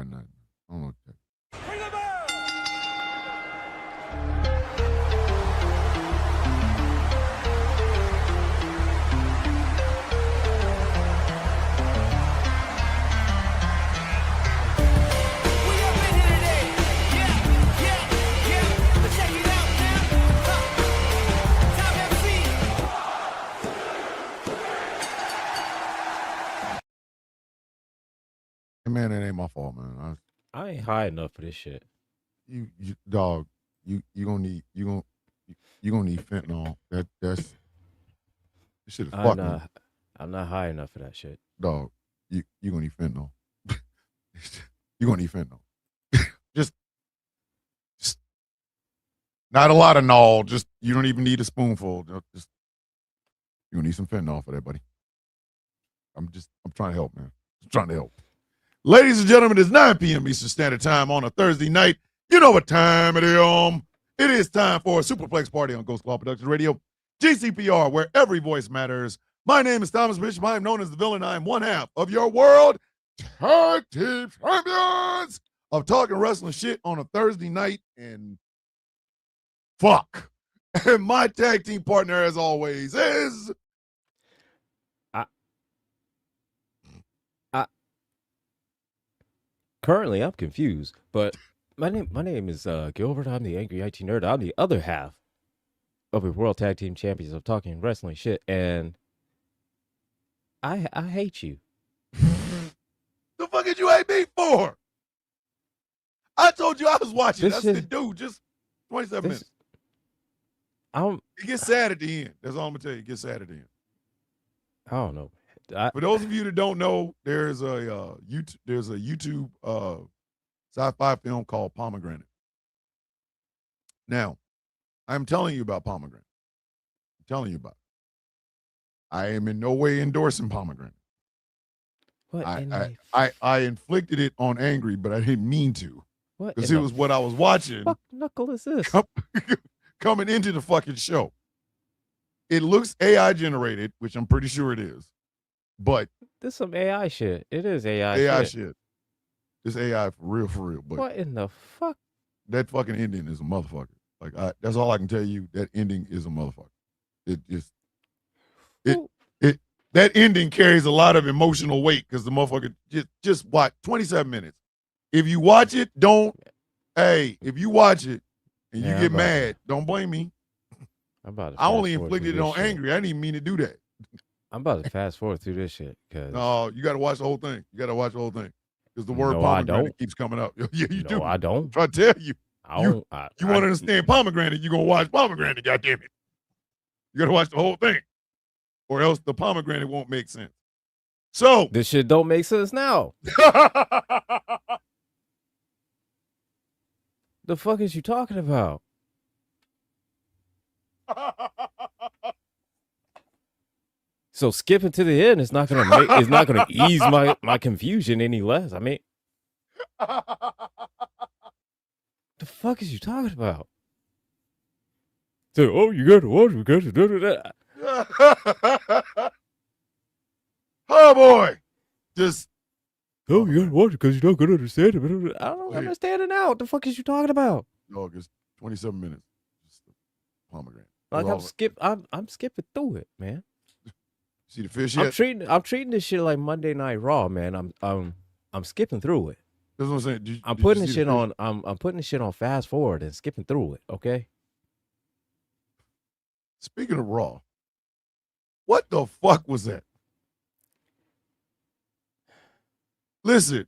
nothing. I don't know what that. Bring the bell! Man, that ain't my fault, man. I ain't high enough for this shit. You dog, you gonna need fentanyl. That's this shit is fucking. I'm not high enough for that shit. Dog, you gonna need fentanyl. You gonna need fentanyl. just not a lot of null. Just you don't even need a spoonful. Just you gonna need some fentanyl for that, buddy. I'm trying to help, man. I'm trying to help. Ladies and gentlemen, it's 9 p.m. Eastern Standard Time on a Thursday night. You know what time it is. It is time for a Superplex Party on Ghost Claw Productions Radio, GCPR, where every voice matters. My name is Thomas Bishop. I am known as the villain. I am one half of your world tag team champions of talking wrestling shit on a Thursday night. And fuck. And my tag team partner, as always, is... Currently, I'm confused, but my name is Gilbert. I'm the Angry IT Nerd. I'm the other half of the World Tag Team Champions of talking wrestling shit, and I hate you. The fuck did you hate me for? I told you I was watching. That's the dude. Just 27 minutes. It gets sad at the end. That's all I'm gonna tell you. It gets sad at the end. I don't know. For those of you that don't know, there's a YouTube sci-fi film called Pomegranate. Now, I'm telling you about Pomegranate. I'm telling you about it. I am in no way endorsing Pomegranate. What? I inflicted it on Angry, but I didn't mean to. What? Because it was what I was watching. What knuckle is this? Coming into the fucking show. It looks AI generated, which I'm pretty sure it is. But this is some AI shit. It is AI shit. It's AI for real. But what in the fuck? That fucking ending is a motherfucker. Like that's all I can tell you. That ending is a motherfucker. That ending carries a lot of emotional weight because the motherfucker just watch 27 minutes. If you watch it, if you watch it and you get mad, don't blame me. I only inflicted it on Angry. I didn't even mean to do that. I'm about to fast forward through this shit. No, you got to watch the whole thing. You got to watch the whole thing. Because the word pomegranate keeps coming up. Yeah, you do. I don't. I'm trying to tell you. You want to understand pomegranate, you're going to watch pomegranate, goddammit. You got to watch the whole thing. Or else the pomegranate won't make sense. So. This shit don't make sense now. The fuck is you talking about? So skipping to the end is not gonna ease my confusion any less. I mean, the fuck is you talking about? So, you got to watch it because oh boy, you got to watch it because you're not gonna understand it. I don't understand it now. What the fuck is you talking about? No, it's 27 minutes. Just pomegranate. Like I'm skipping through it, man. See the fish yet? I'm treating this shit like Monday Night Raw, man. I'm skipping through it. That's what I'm saying. I'm putting this shit on. I'm putting this shit on fast forward and skipping through it. Okay. Speaking of Raw, what the fuck was that? Listen,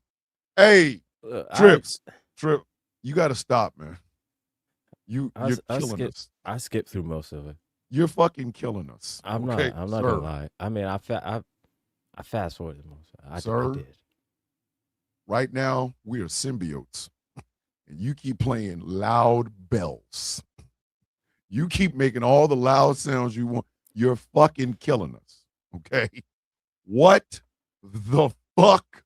hey, Trip, you got to stop, man. You're killing us. I skipped through most of it. You're fucking killing us. I'm not gonna lie. I mean, I fast forwarded most. I did. Right now we are symbiotes, and you keep playing loud bells. You keep making all the loud sounds you want. You're fucking killing us. Okay. What the fuck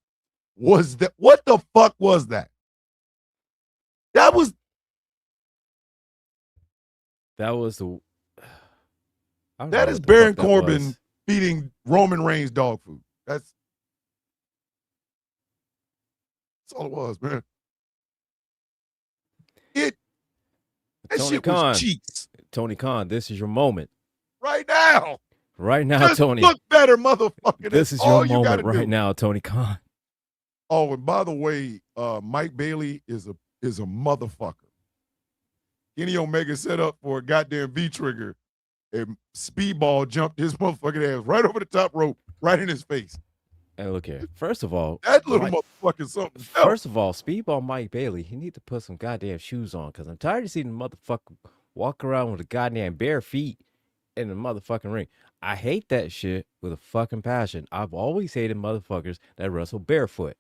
was that? What the fuck was that? That was the. That is Baron Corbin feeding Roman Reigns dog food. That's all it was, man. That Tony shit Khan. was cheeks. Tony Khan, this is your moment. Right now. Right now, Just Tony. look better, motherfucker. This is your moment right now, Tony Khan. Oh, and by the way, Mike Bailey is a motherfucker. Kenny Omega set up for a goddamn V-trigger, and Speedball jumped his motherfucking ass right over the top rope, right in his face. And look here. First of all, that little motherfucker something. First of all, Speedball Mike Bailey, he need to put some goddamn shoes on, because I'm tired of seeing the motherfucker walk around with a goddamn bare feet in the motherfucking ring. I hate that shit with a fucking passion. I've always hated motherfuckers that wrestle barefoot.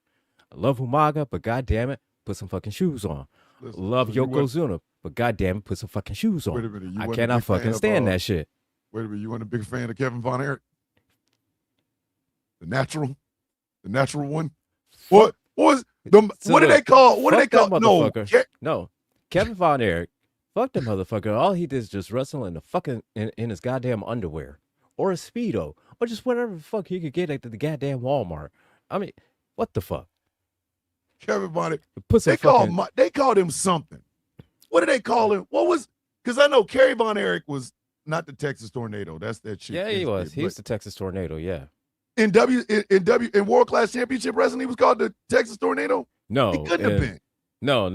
I love Umaga, but goddamn it, put some fucking shoes on. Love Yokozuna, but goddamn it, put some fucking shoes on. Wait a minute, I cannot fucking stand that shit. Wait a minute, you weren't a big fan of Kevin Von Erich? The natural one? What was the? So what did they call? What did they call? No, Kevin Von Erich. Fuck the motherfucker. All he did is just wrestle in the fucking in his goddamn underwear or a Speedo or just whatever the fuck he could get at the goddamn Walmart. I mean, what the fuck? Kevin Von Erich. They called him something. What did they call him? What was? Because I know Kerry Von Erich was not the Texas Tornado. That's that shit. Yeah, he was. He was the Texas Tornado. Yeah. In World Class Championship Wrestling, he was called the Texas Tornado. No, he couldn't have been. No.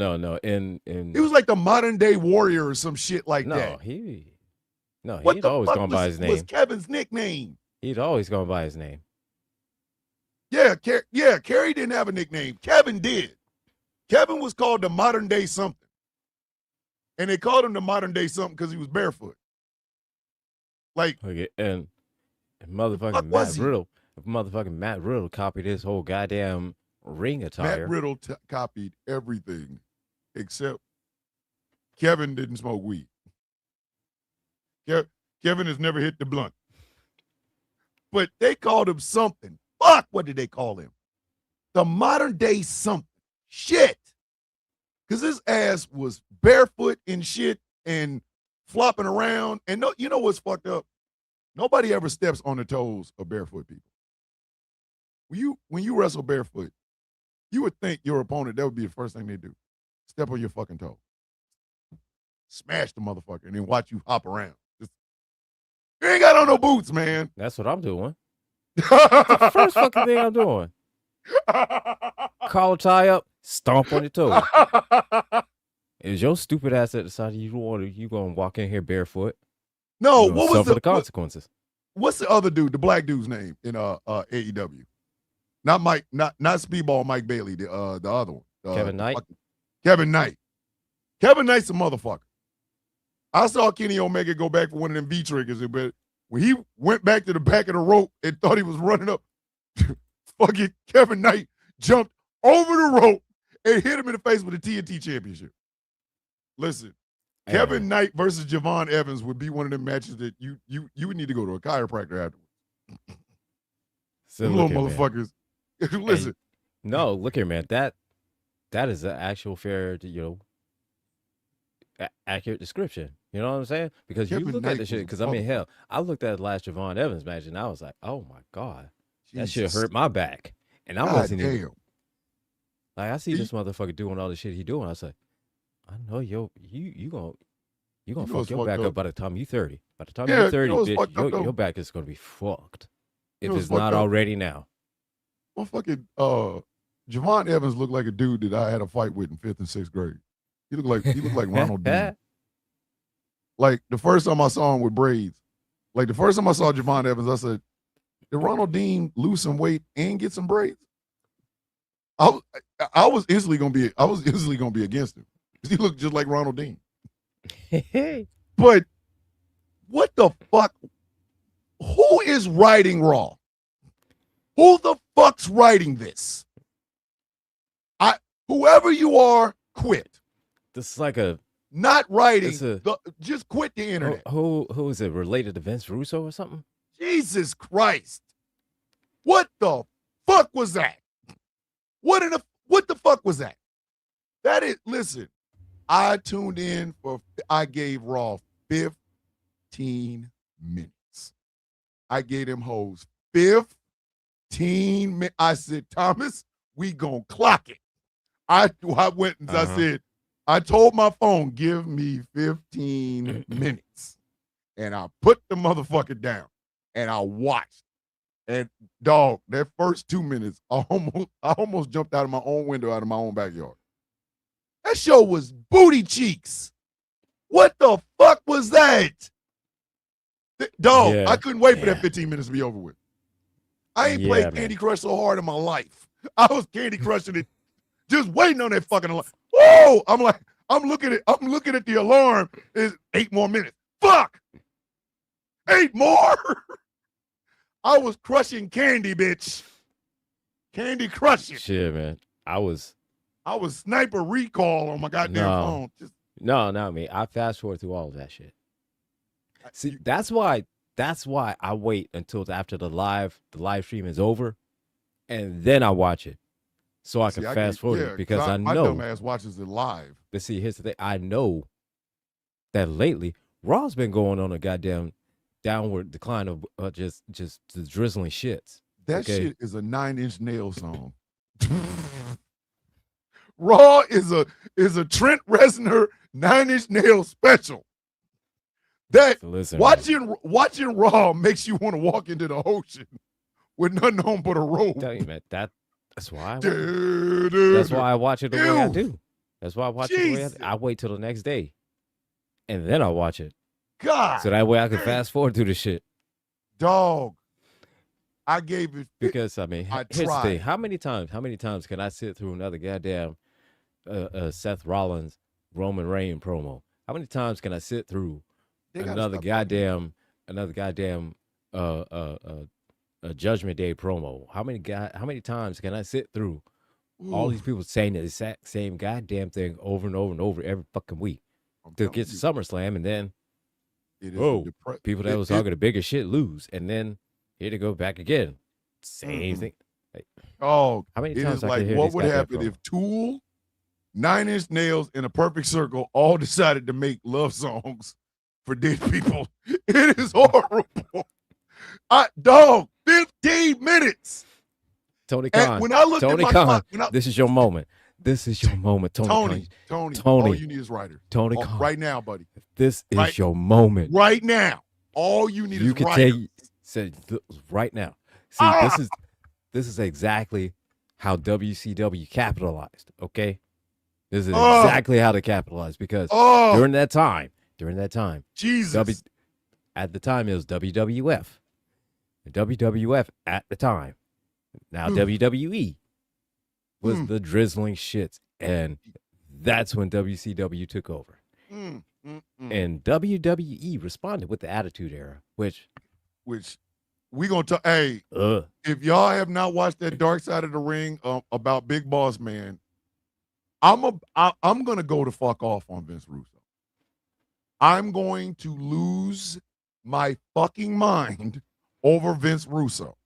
In he was like the modern day warrior or some shit like that. He'd always gone by his name. Was Kevin's nickname? He'd always gone by his name. Yeah, Kerry didn't have a nickname. Kevin did. Kevin was called the modern day something, and they called him the modern day something because he was barefoot. Like, okay, and motherfucking Matt Riddle copied his whole goddamn ring attire. Matt Riddle copied everything except Kevin didn't smoke weed. Kevin has never hit the blunt. But they called him something. Fuck, what did they call him? The modern day something. Shit. Because his ass was barefoot and shit and flopping around. And you know what's fucked up? Nobody ever steps on the toes of barefoot people. When you wrestle barefoot, you would think your opponent, that would be the first thing they do. Step on your fucking toe. Smash the motherfucker and then watch you hop around. You ain't got on no boots, man. That's what I'm doing. That's the first fucking thing I'm doing. Collar tie up, stomp on your toe. Is your stupid ass at the side of you gonna walk in here barefoot? No, what was the consequences? What's the other dude, the black dude's name in AEW? Not Mike, not Speedball Mike Bailey, the other one. Kevin Knight. Kevin Knight. Kevin Knight's a motherfucker. I saw Kenny Omega go back for one of them V-triggers, but when he went back to the back of the rope and thought he was running up, fucking Kevin Knight jumped over the rope and hit him in the face with a TNT championship. Listen, Kevin Knight versus Javon Evans would be one of them matches that you would need to go to a chiropractor afterwards. So little motherfuckers. Listen. No, look here, man. That is an actual fair, accurate description. You know what I'm saying? Because Kevin you look at the shit. Because I mean, hell, I looked at the last Javon Evans match and I was like, oh my god, that shit hurt my back, and I wasn't even. Like I see this motherfucker doing all the shit he doing. I was like, I know you gonna fuck your back up by the time you 30. By the time you're 30, bitch, your back is gonna be fucked. If it's not already now. Well, fucking Javon Evans looked like a dude that I had a fight with in 5th and 6th grade. He looked like Ronald Dean. Like the first time I saw him with braids, like the first time I saw Javon Evans, I said, "Did Ronald Dean lose some weight and get some braids?" I was instantly gonna be against him. He looked just like Ronald Dean. But what the fuck? Who is writing Raw? Who the fuck's writing this? Whoever you are, quit. This is like a not writing. Just quit the internet. Who is it related to Vince Russo or something? Jesus Christ! What the fuck was that? What the fuck was that? That is. Listen, I tuned in I gave Raw 15 minutes. I gave them hoes 15 minutes. I said, Thomas, we gonna clock it. I went and I said, I told my phone, give me 15 minutes. And I put the motherfucker down and I watched. And dog, that first 2 minutes, I almost jumped out of my own window, out of my own backyard. That show was booty cheeks. What the fuck was that? Dog, Yeah. I couldn't wait for that 15 minutes to be over with. I ain't played Candy Crush so hard in my life. I was Candy Crushing it, just waiting on that fucking alarm. Whoa! I'm like, I'm looking at the alarm. It's 8 more minutes. Fuck! 8 more? I was crushing candy, bitch. Candy crushing. Shit, man. I was sniper recall on my goddamn phone. No, not me. I fast forward through all of that shit. See, that's why I wait until after the live stream is over, and then I watch it, so I can fast forward it because I know my dumb ass watches it live. But see, here's the thing: I know that lately Raw's been going on a goddamn downward decline of just the drizzling shits. That shit is a 9 Inch Nails song. Raw is a Trent Reznor 9 Inch Nails special. That listen, watching Raw makes you want to walk into the ocean with nothing on but a robe. Tell you, man, that's why that's why I watch it the way I do. That's why I watch it the way I do. I wait till the next day, and then I watch it. God, so that way I can fast forward through the shit. Dog, I gave it because I mean, here's the thing: how many times can I sit through another goddamn Seth Rollins Roman Reigns promo? How many times can I sit through another goddamn Judgment Day promo? How many times can I sit through all these people saying the exact same goddamn thing over and over and over every fucking week to get to SummerSlam, and then people that was talking the bigger shit lose, and then here to go back again, same thing. Like, how many times? Like, what would happen if Tool, 9 Inch Nails, in a Perfect Circle all decided to make love songs for dead people? It is horrible. Dog, 15 minutes. Tony Khan. When I looked at my clock, this is your moment. This is your moment, Tony. Tony. All you need is writers. Tony Khan. Right now, buddy. This is your moment. Right now. All you need is writers. Say right now. See, this is exactly how WCW capitalized. Okay, this is exactly how they capitalized because during that time, Jesus, at the time it was WWF, WWF at the time. Now WWE was the drizzling shits, and that's when WCW took over. And WWE responded with the Attitude Era, which we gonna talk. Hey, if y'all have not watched that Dark Side of the Ring about Big Boss Man, I'm gonna go to fuck off on Vince Russo. I'm going to lose my fucking mind over Vince Russo.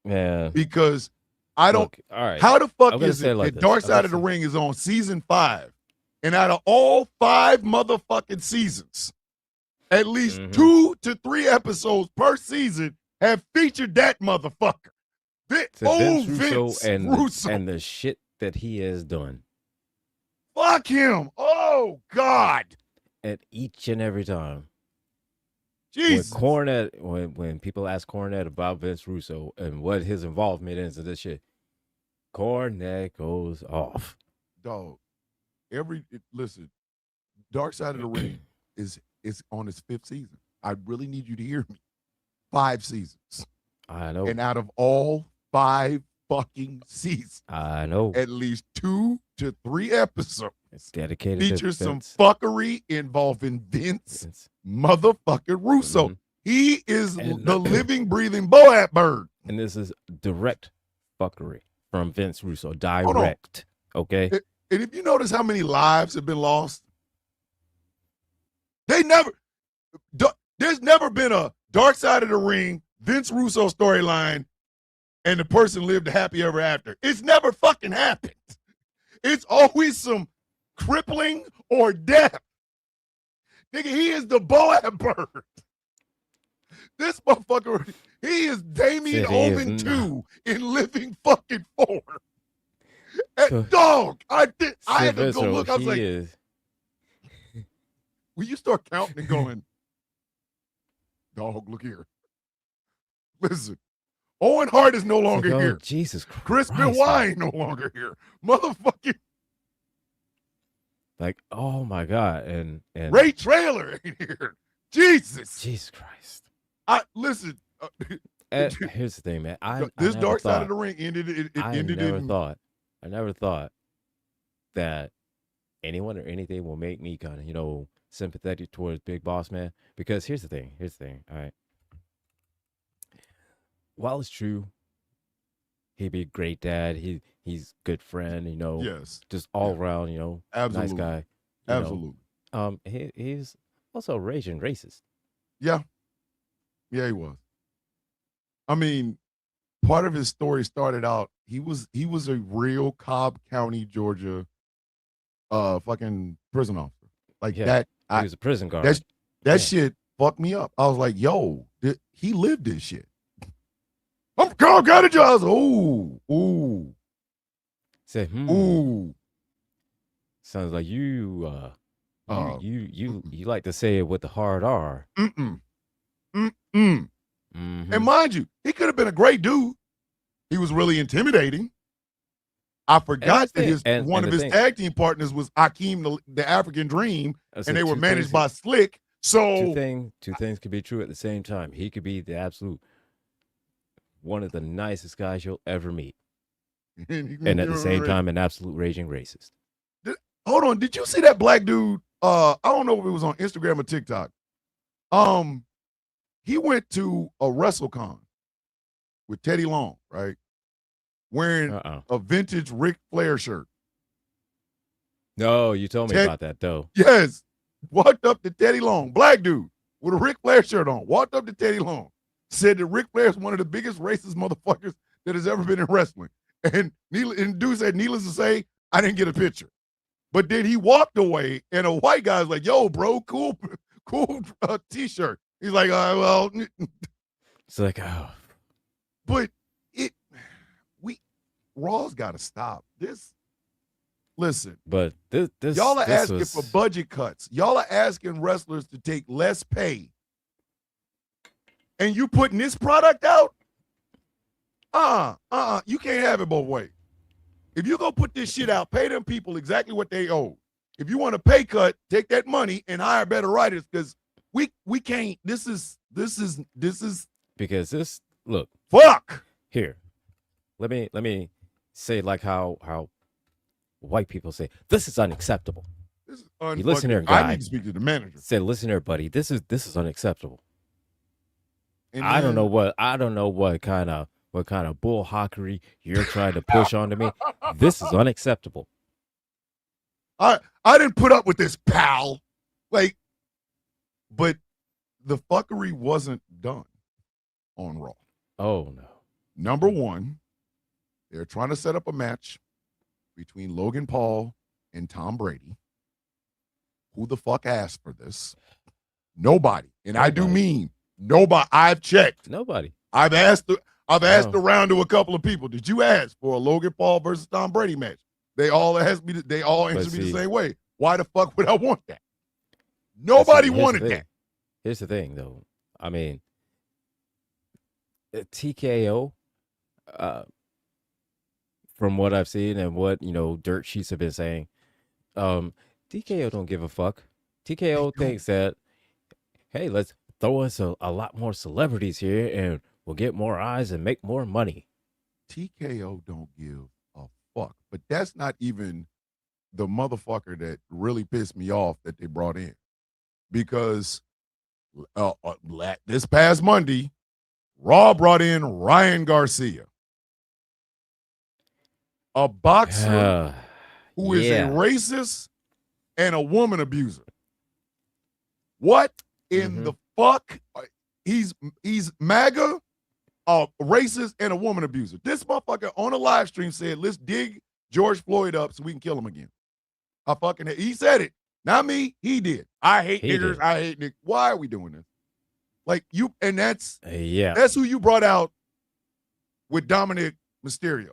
Yeah, because I don't. Look, all right. How the fuck is it like that Dark Side of the Ring is on season 5, and out of all 5 motherfucking seasons, at least 2 to 3 episodes per season have featured that motherfucker. Vince Russo and the shit that he has done. Fuck him. Oh God. At each and every time. Jesus. When people ask Cornette about Vince Russo and what his involvement is in this shit, Cornette goes off. Dog. Listen, Dark Side of the Ring is on its 5th season. I really need you to hear me. 5 seasons. I know. And out of all 5 fucking seasons, I know, at least 2 to 3 episodes it's dedicated features some fuckery involving Vince motherfucking Russo. He is the living, breathing Boat bird. And this is direct fuckery from Vince Russo. Direct. Okay. And if you notice how many lives have been lost, there's never been a Dark Side of the Ring, Vince Russo storyline, and the person lived happy ever after. It's never fucking happened. It's always some crippling or death. Nigga, he is the Boat bird. This motherfucker, he is Damien Omen 2 in Living fucking 4. So, Dog, I so had to go visceral, look. I was he like, is. when you start counting and going, dog, look here. Listen, Owen Hart is no It's like, longer oh, here. Jesus Chris Christ, Benoit no longer here. Motherfucking like, oh my God, and Ray Traylor ain't here. Jesus. Jesus Christ. Listen. Here's the thing, man. I This never Dark Side thought. of the Ring ended. It I ended never in. thought. I never thought that anyone or anything will make me kind of sympathetic towards Big Boss Man. Because here's the thing. All right. While it's true, he'd be a great dad. He's good friend. Yes. Just all around. Absolutely. Nice guy. Absolutely. He's also a raging racist. Yeah. Yeah, he was. I mean, part of his story started out. He was a real Cobb County, Georgia, fucking prison officer. Like that. He was a prison guard. That shit fucked me up. I was like, yo, he lived this shit. I'm Cobb County, Georgia. I was like, ooh. Say, ooh. Sounds like you like to say it with the hard R. Mm-hmm. And mind you, he could have been a great dude. He was really intimidating. I forgot that one of his tag team partners was Akeem, the African Dream, and they were managed by Slick. So two things could be true at the same time. He could be the absolute one of the nicest guys you'll ever meet, and at the same time, an absolute raging racist. Hold on, did you see that black dude? I don't know if it was on Instagram or TikTok. He went to a WrestleCon with Teddy Long, right? Wearing a vintage Ric Flair shirt. No, you told me about that, though. Yes. Walked up to Teddy Long, black dude, with a Ric Flair shirt on. Walked up to Teddy Long. Said that Ric Flair is one of the biggest racist motherfuckers that has ever been in wrestling. And dude said, needless to say, I didn't get a picture. But then he walked away, and a white guy's like, yo, bro, cool T-shirt. He's like, well. It's like, oh. But Raw's got to stop. Listen. But this y'all are asking for budget cuts. Y'all are asking wrestlers to take less pay. And you putting this product out? You can't have it both ways. If you go put this shit out, pay them people exactly what they owe. If you want a pay cut, take that money and hire better writers, because we can't. This is because this look. Fuck. Here, let me say like how white people say this is unacceptable. This is you listen here, guy. I need to speak to the manager. Say, listen here, buddy. This is unacceptable. And I don't know what kind of bull hockery you're trying to push onto me. This is unacceptable. I didn't put up with this, pal. But the fuckery wasn't done on Raw. Oh no. Number one, they're trying to set up a match between Logan Paul and Tom Brady. Who the fuck asked for this? Nobody. And I do mean nobody. I've checked. Nobody. I've asked around to a couple of people. Did you ask for a Logan Paul versus Tom Brady match? They all answered me the same way. Why the fuck would I want that? Nobody wanted that. Here's the thing, though. I mean, TKO, from what I've seen and what dirt sheets have been saying, TKO don't give a fuck. TKO thinks that, hey, let's throw us a lot more celebrities here and we'll get more eyes and make more money. TKO don't give a fuck. But that's not even the motherfucker that really pissed me off that they brought in. Because this past Monday, Raw brought in Ryan Garcia, a boxer who is a racist and a woman abuser. What in the fuck? He's MAGA, a racist, and a woman abuser. This motherfucker on a live stream said, let's dig George Floyd up so we can kill him again. He said it. Not me. He did. I hate niggers. I hate niggers. Why are we doing this? And that's who you brought out with Dominic Mysterio.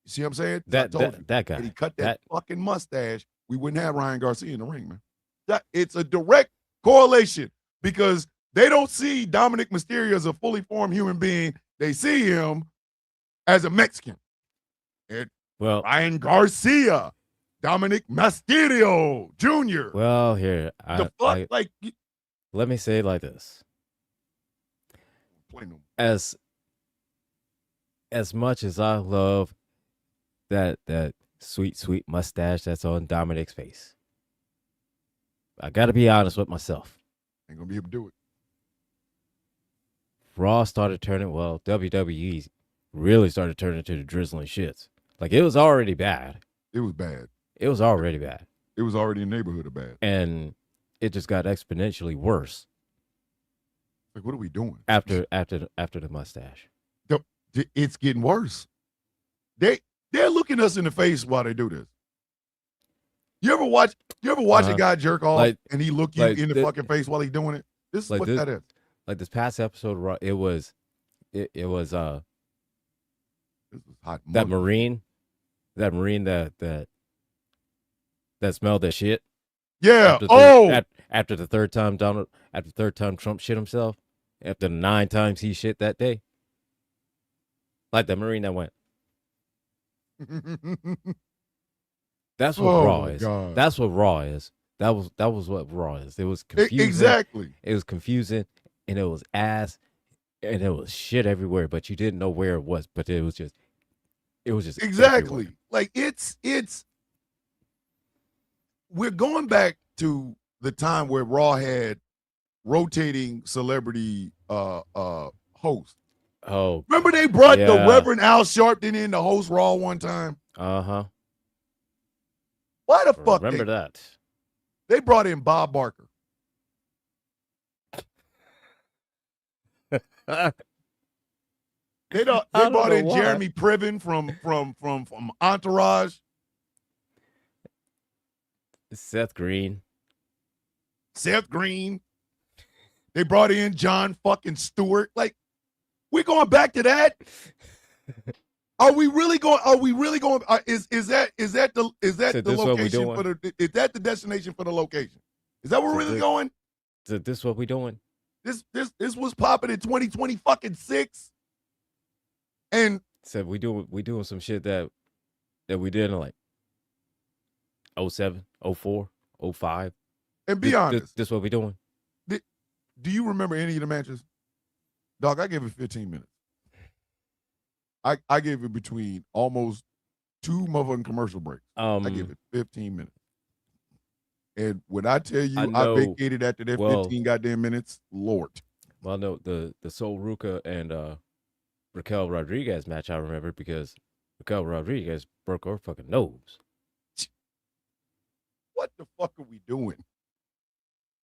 You see what I'm saying? I That told you. that guy. And he cut that fucking mustache, we wouldn't have Ryan Garcia in the ring, man. It's a direct correlation because they don't see Dominic Mysterio as a fully formed human being. They see him as a Mexican. And Ryan Garcia, Dominic Mysterio Jr. Well, here, let me say it like this. As much as I love that sweet mustache that's on Dominic's face, I got to be honest with myself. Ain't gonna be able to do it. Raw started turning, WWE really started turning to the drizzling shits. Like, it was already bad. It was bad. It was already bad. It was already in the neighborhood of bad. And it just got exponentially worse. Like, what are we doing? After the mustache. It's getting worse. They're looking us in the face while they do this. You ever watch a guy jerk off and he look you in the fucking face while he's doing it? This is what that is. Like this past episode, it was this was hot that Marine that smelled that shit. Yeah. After the third time Trump shit himself, after the 9 times he shit that day. Like the Marine that went. That's what Raw is. God. That's what Raw is. That was what Raw is. It was confusing. Exactly. It was confusing, and it was ass, and it was shit everywhere, but you didn't know where it was. But it was just exactly everywhere. Like it's. We're going back to the time where Raw had rotating celebrity hosts. Oh, remember they brought the Reverend Al Sharpton in to host Raw one time? Uh-huh. Why the fuck? Remember that? They brought in Bob Barker. They brought in Jeremy Piven from Entourage. Seth Green. They brought in John fucking Stewart. Like, we're going back to that. Are we really going? Is that the location for the? Is that the destination for the location? Is that where we're really going? Is this what we doing? This was popping in 2020 fucking 6. And said we doing some shit that we did in like 07, 04, 05. And be honest. This what we doing. Do you remember any of the matches? Dog, I gave it 15 minutes. I gave it between almost 2 motherfucking commercial breaks. I gave it 15 minutes. And when I tell you I vacated after that 15 goddamn minutes, Lord. Well, no, the Sol Ruca and Raquel Rodriguez match I remember because Raquel Rodriguez broke her fucking nose. What the fuck are we doing?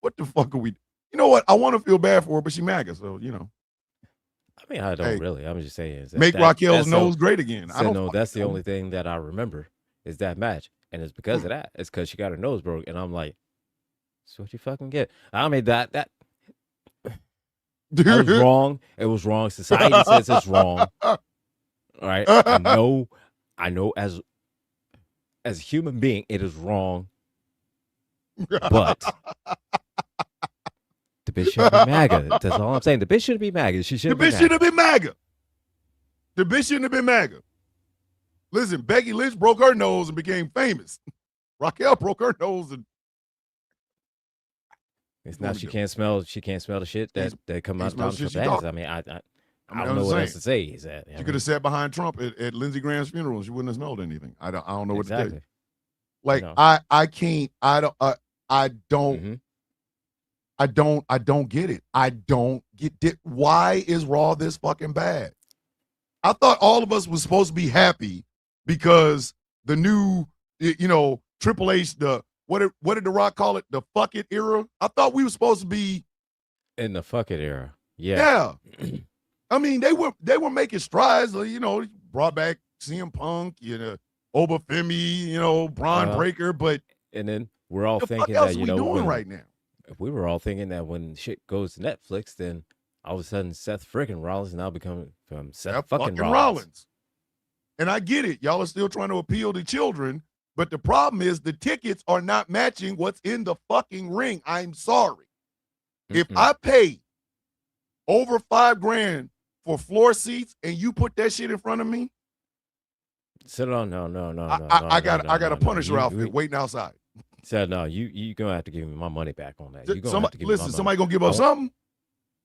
You know what? I want to feel bad for her, but she MAGA, so, you know. I mean, I don't really. I'm just saying. Make Raquel's nose great again. I don't know. That's the only thing that I remember is that match. And it's because of that. It's because she got her nose broke. And I'm like, that's what you fucking get. I mean, that was wrong. It was wrong. Society says it's wrong. All right. I know as a human being, it is wrong. But the bitch shouldn't be MAGA. That's all I'm saying. The bitch shouldn't be MAGA. She shouldn't be MAGA. The bitch shouldn't have been MAGA. Listen, Becky Lynch broke her nose and became famous. Raquel broke her nose and it's now she can't smell the shit that come out of Donald Trump's ass. I mean, I don't know what else to say. Is that she could have sat behind Trump at Lindsey Graham's funeral and she wouldn't have smelled anything. I don't know what to tell you. Like, you know. I don't get it. I don't get it. Why is Raw this fucking bad? I thought all of us was supposed to be happy because the new, Triple H, what did The Rock call it? The fuck it era? I thought we were supposed to be in the fuck it era. Yeah. I mean, they were making strides, brought back CM Punk, Obafemi, Braun Breaker, but and then we're all thinking that doing right now. We were all thinking that when shit goes to Netflix, then all of a sudden Seth freaking Rollins now becoming from Seth fucking Rollins. And I get it. Y'all are still trying to appeal to children, but the problem is the tickets are not matching what's in the fucking ring. I'm sorry. If I pay over $5,000 for floor seats and you put that shit in front of me, So no. I got a Punisher outfit waiting outside. Said no, you gonna have to give me my money back on that. You gonna have to give listen, me my somebody money. gonna give up something.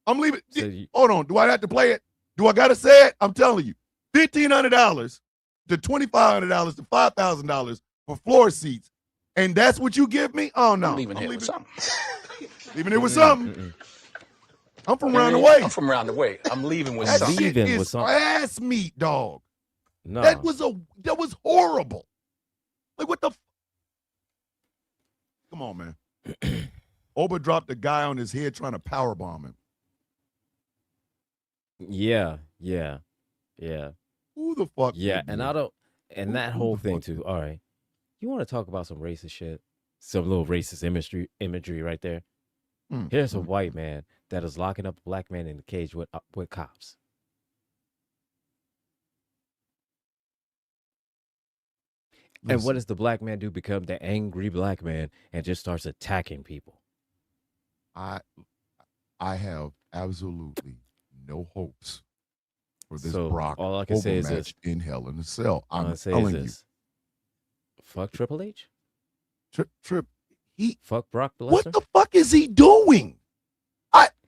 I'm leaving. So Hold on. Do I have to play it? Do I gotta say it? I'm telling you, $1,500 to $2,500 to $5,000 for floor seats, and that's what you give me? Oh no, I'm leaving here with something. Leaving it with something. I'm from around the way. I'm from around the way. I'm leaving with That something. shit is ass meat, dog. No, that was horrible. Like what the? Come on, man. Oba dropped a guy on his head trying to powerbomb him. Yeah. Who the fuck? Yeah, and I don't. And that whole thing too. All right, you want to talk about some racist shit? Some little racist imagery right there. Here's a white man that is locking up a black man in the cage with cops. Listen. And what does the black man do? Become the angry black man and just starts attacking people. I have absolutely no hopes for this Brock all I can say is match this. in Hell in a Cell. I'm telling you. Fuck Triple H. Fuck Brock Lesnar. What the fuck is he doing?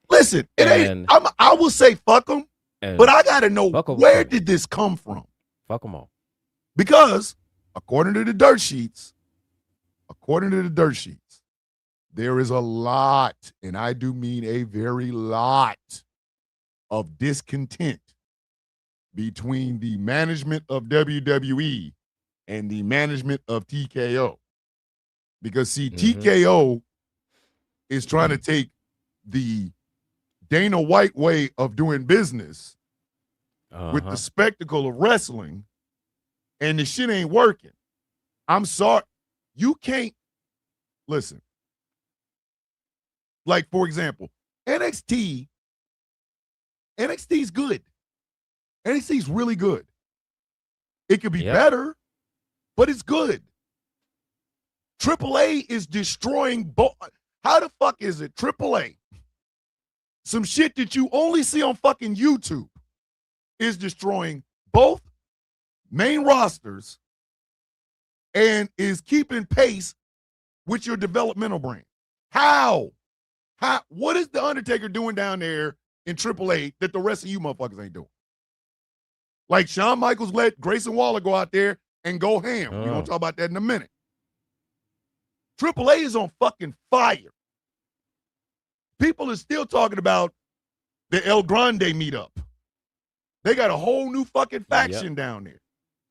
Listen. I will say fuck him, but I gotta know where did this come from? Fuck them all. Because according to the dirt sheets, there is a lot, and I do mean a very lot, of discontent between the management of WWE and the management of TKO. Because, see, TKO is trying to take the Dana White way of doing business with the spectacle of wrestling, and the shit ain't working. I'm sorry. You can't, listen. Like, for example, NXT's good. NXT's really good. It could be better, but it's good. AAA is destroying both. How the fuck is it AAA? Some shit that you only see on fucking YouTube is destroying both main rosters and is keeping pace with your developmental brand. How? What is The Undertaker doing down there in AAA that the rest of you motherfuckers ain't doing? Like Shawn Michaels let Grayson Waller go out there and go ham. We're going to talk about that in a minute. AAA is on fucking fire. People are still talking about the El Grande meetup. They got a whole new fucking faction down there.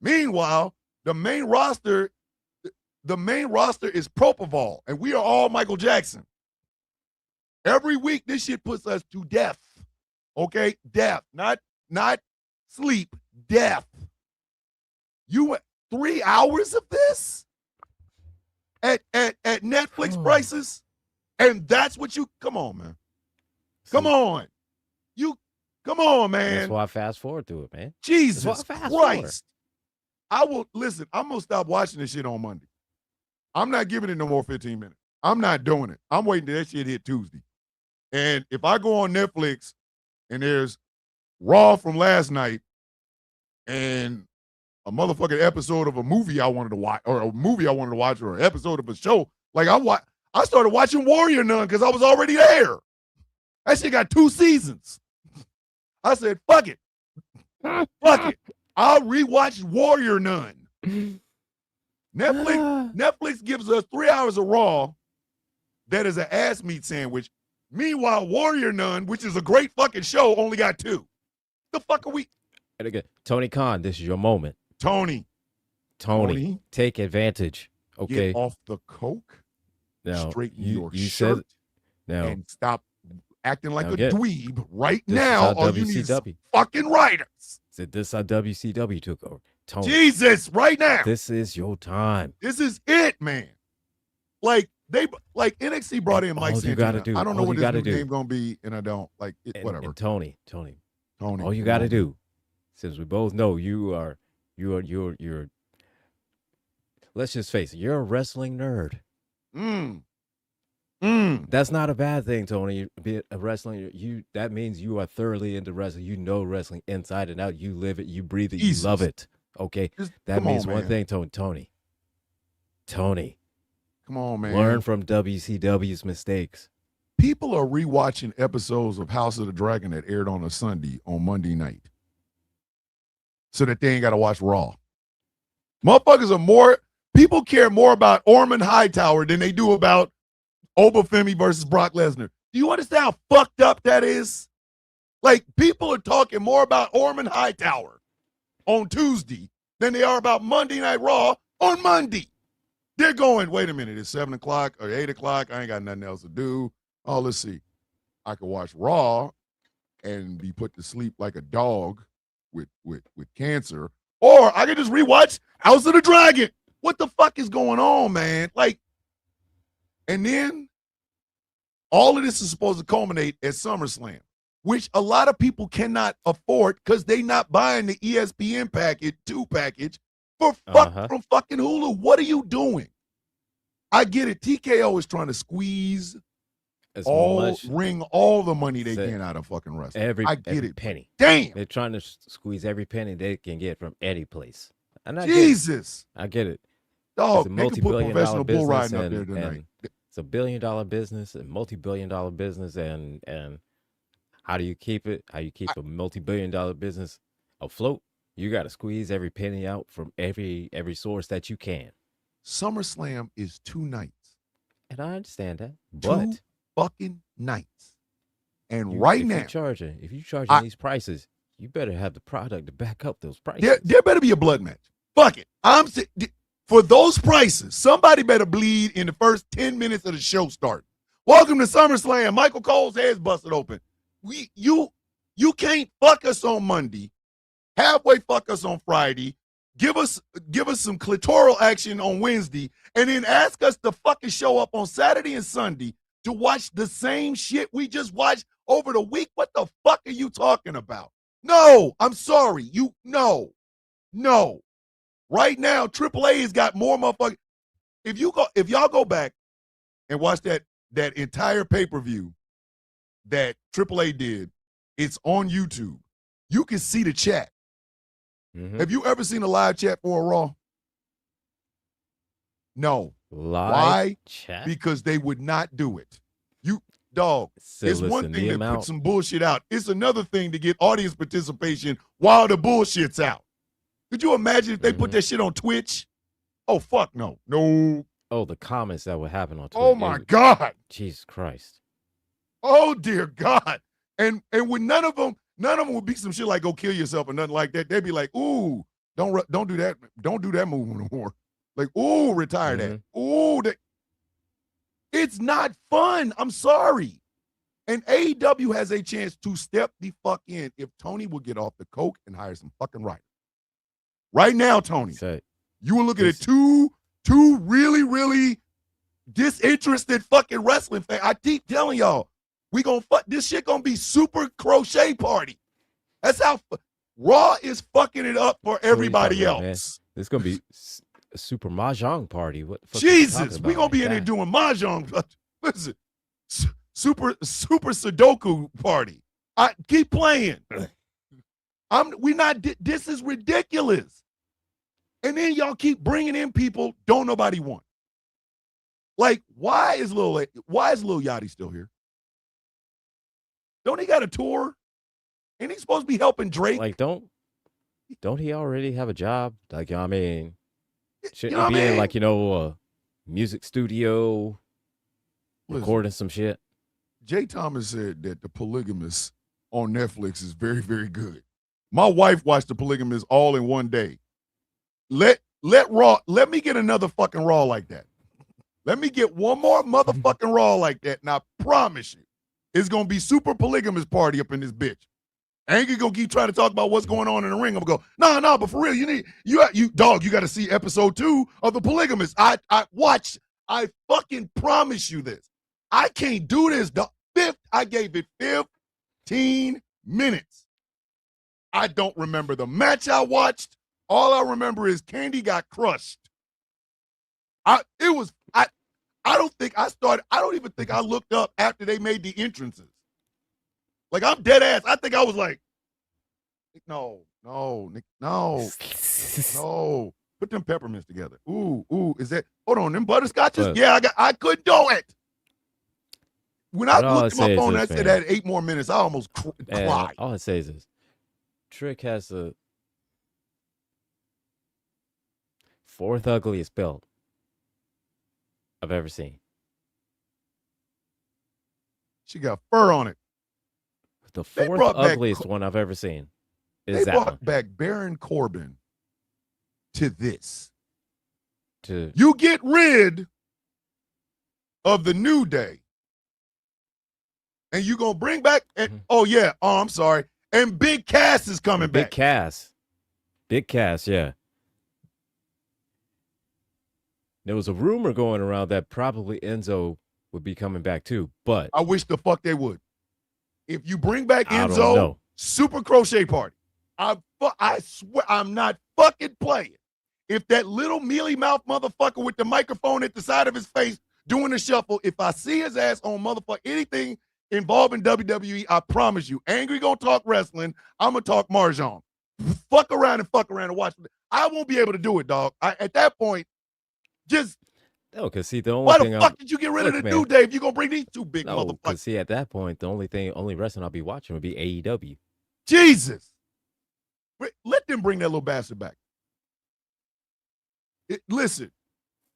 Meanwhile, the main roster is Propofol, and we are all Michael Jackson. Every week, this shit puts us to death. Okay? Death. Not sleep. Death. You went 3 hours of this at Netflix prices? And that's what you, come on, man. Come on. Come on, man. That's why I fast forward through it, man. Jesus Christ. I'm going to stop watching this shit on Monday. I'm not giving it no more 15 minutes. I'm not doing it. I'm waiting till that shit hit Tuesday. And if I go on Netflix and there's Raw from last night and a motherfucking episode of a movie I wanted to watch, or an episode of a show, like I started watching Warrior Nun because I was already there. That shit got 2 seasons. I said, fuck it. Fuck it. I'll rewatch Warrior Nun. Netflix gives us 3 hours of Raw that is an ass meat sandwich. Meanwhile, Warrior Nun, which is a great fucking show, only got 2. The fuck are we? And again, Tony Khan, this is your moment. Tony, take advantage. Okay. Get off the coke. Now, straighten your shirt. And stop acting like a dweeb right now. All you need is fucking writers. Said this how WCW took over. Tony, Jesus, right now. This is your time. This is it, man. Like NXT brought in Mike Santana. I don't know what this new name gonna be, and I don't whatever. And Tony. All you got to do, since we both know you are You're. Let's just face it. You're a wrestling nerd. Mm. That's not a bad thing, Tony. Be a wrestling, that means you are thoroughly into wrestling. You know wrestling inside and out. You live it. You breathe it. You love Jesus. it. Okay, Just, that come means on, one man. thing, Tony. Tony, Come on, man. learn from WCW's mistakes. People are rewatching episodes of House of the Dragon that aired on a Sunday on Monday night, so that they ain't got to watch Raw. Motherfuckers are more. People care more about Ormond Hightower than they do about Obafemi versus Brock Lesnar. Do you understand how fucked up that is? Like, people are talking more about Ormond Hightower on Tuesday than they are about Monday Night Raw on Monday. They're going, wait a minute, it's 7 o'clock or 8 o'clock. I ain't got nothing else to do. Oh, let's see. I could watch Raw and be put to sleep like a dog with cancer, or I could just rewatch House of the Dragon. What the fuck is going on, man? Like, and then all of this is supposed to culminate at SummerSlam, which a lot of people cannot afford because they not buying the ESPN package for from fucking Hulu. What are you doing? I get it. TKO is trying to squeeze wring all the money they can out of fucking wrestling. I get it. Penny. Damn. They're trying to squeeze every penny they can get from any place. And Jesus. I get it. Dog, It's a they could put professional bull riding up there tonight. It's $1 billion business, a multi-billion-dollar business, and how do you keep it? How you keep a multi-billion-dollar business afloat? You got to squeeze every penny out from every source that you can. SummerSlam is 2 nights. And I understand that, but 2 fucking nights. And if you're charging these prices, you better have the product to back up those prices. There better be a blood match. Fuck it. For those prices, somebody better bleed in the first 10 minutes of the show start. Welcome to SummerSlam. Michael Cole's head's busted open. You can't fuck us on Monday, halfway fuck us on Friday, give us some clitoral action on Wednesday, and then ask us to fucking show up on Saturday and Sunday to watch the same shit we just watched over the week. What the fuck are you talking about? No, I'm sorry. No. Right now, AAA has got more motherfuckers. If y'all go back and watch that entire pay-per-view that AAA did, it's on YouTube. You can see the chat. Mm-hmm. Have you ever seen a live chat for a Raw? No. Why? Chat? Because they would not do it. It's one thing to put some bullshit out. It's another thing to get audience participation while the bullshit's out. Could you imagine if they put that shit on Twitch? Oh, fuck no. No. Oh, the comments that would happen on Twitch. Oh, my God. Jesus Christ. Oh, dear God. And with none of them would be some shit like go kill yourself or nothing like that. They'd be like, ooh, don't do that. Don't do that move no more. Like, ooh, retire that. Ooh, it's not fun. I'm sorry. And AEW has a chance to step the fuck in if Tony will get off the coke and hire some fucking writers. Right now, Tony, you were looking at two really, really disinterested fucking wrestling fans. I keep telling y'all, this shit gonna be super crochet party. That's how Raw is fucking it up for everybody else. Man? This gonna be a super mahjong party. What the fuck Jesus, we gonna be in there doing mahjong. Listen, super Sudoku party. I keep playing. This is ridiculous. And then y'all keep bringing in people don't nobody want. Like, why is Lil Yachty still here? Don't he got a tour? Ain't he supposed to be helping Drake? Like, don't he already have a job? Like, I mean, shouldn't he be in, like, a music studio recording some shit? Jay Thomas said that The Polygamist on Netflix is very, very good. My wife watched The Polygamist all in one day. Let me get another fucking Raw like that. Let me get one more motherfucking Raw like that, and I promise you, it's gonna be super polygamous party up in this bitch. I ain't gonna keep trying to talk about what's going on in the ring. I'm gonna go, no, but for real, you got to see episode 2 of The Polygamist. I fucking promise you this. I can't do this. I gave it 15 minutes. I don't remember the match I watched. all I remember is Candy got crushed. I don't even think I looked up after they made the entrances. Like, I'm dead ass. I think I was like, no. Put them peppermints together. Ooh, is that, hold on, them butterscotches? But- Yeah, I couldn't do it. When I But all looked I at say my is phone, this, I said man. I had 8 more minutes. I almost And cried. all I say is this: Trick has the fourth ugliest belt I've ever seen. She got fur on it. The They fourth brought back- ugliest one I've ever seen They is that brought one. back Baron Corbin to this. To You get rid of the New Day, and you gonna bring back, I'm sorry, and Big Cass is coming Big back. Big Cass, yeah. There was a rumor going around that probably Enzo would be coming back too, but I wish the fuck they would. If you bring back I don't Enzo, know. Super Crochet Party. I swear I'm not fucking playing. If that little mealy mouth motherfucker with the microphone at the side of his face doing the shuffle, if I see his ass on motherfucker anything involving WWE, I promise you, Angry gonna talk wrestling. I'm gonna talk Marjan. Fuck around and watch. I won't be able to do it, dog. At that point, just no, because see, the only why thing the fuck did you get rid of Look, the man. New Day if you gonna bring these two big no, motherfuckers? because see, at that point, the only wrestling I'll be watching would be AEW. Jesus. Let them bring that little bastard back. Listen,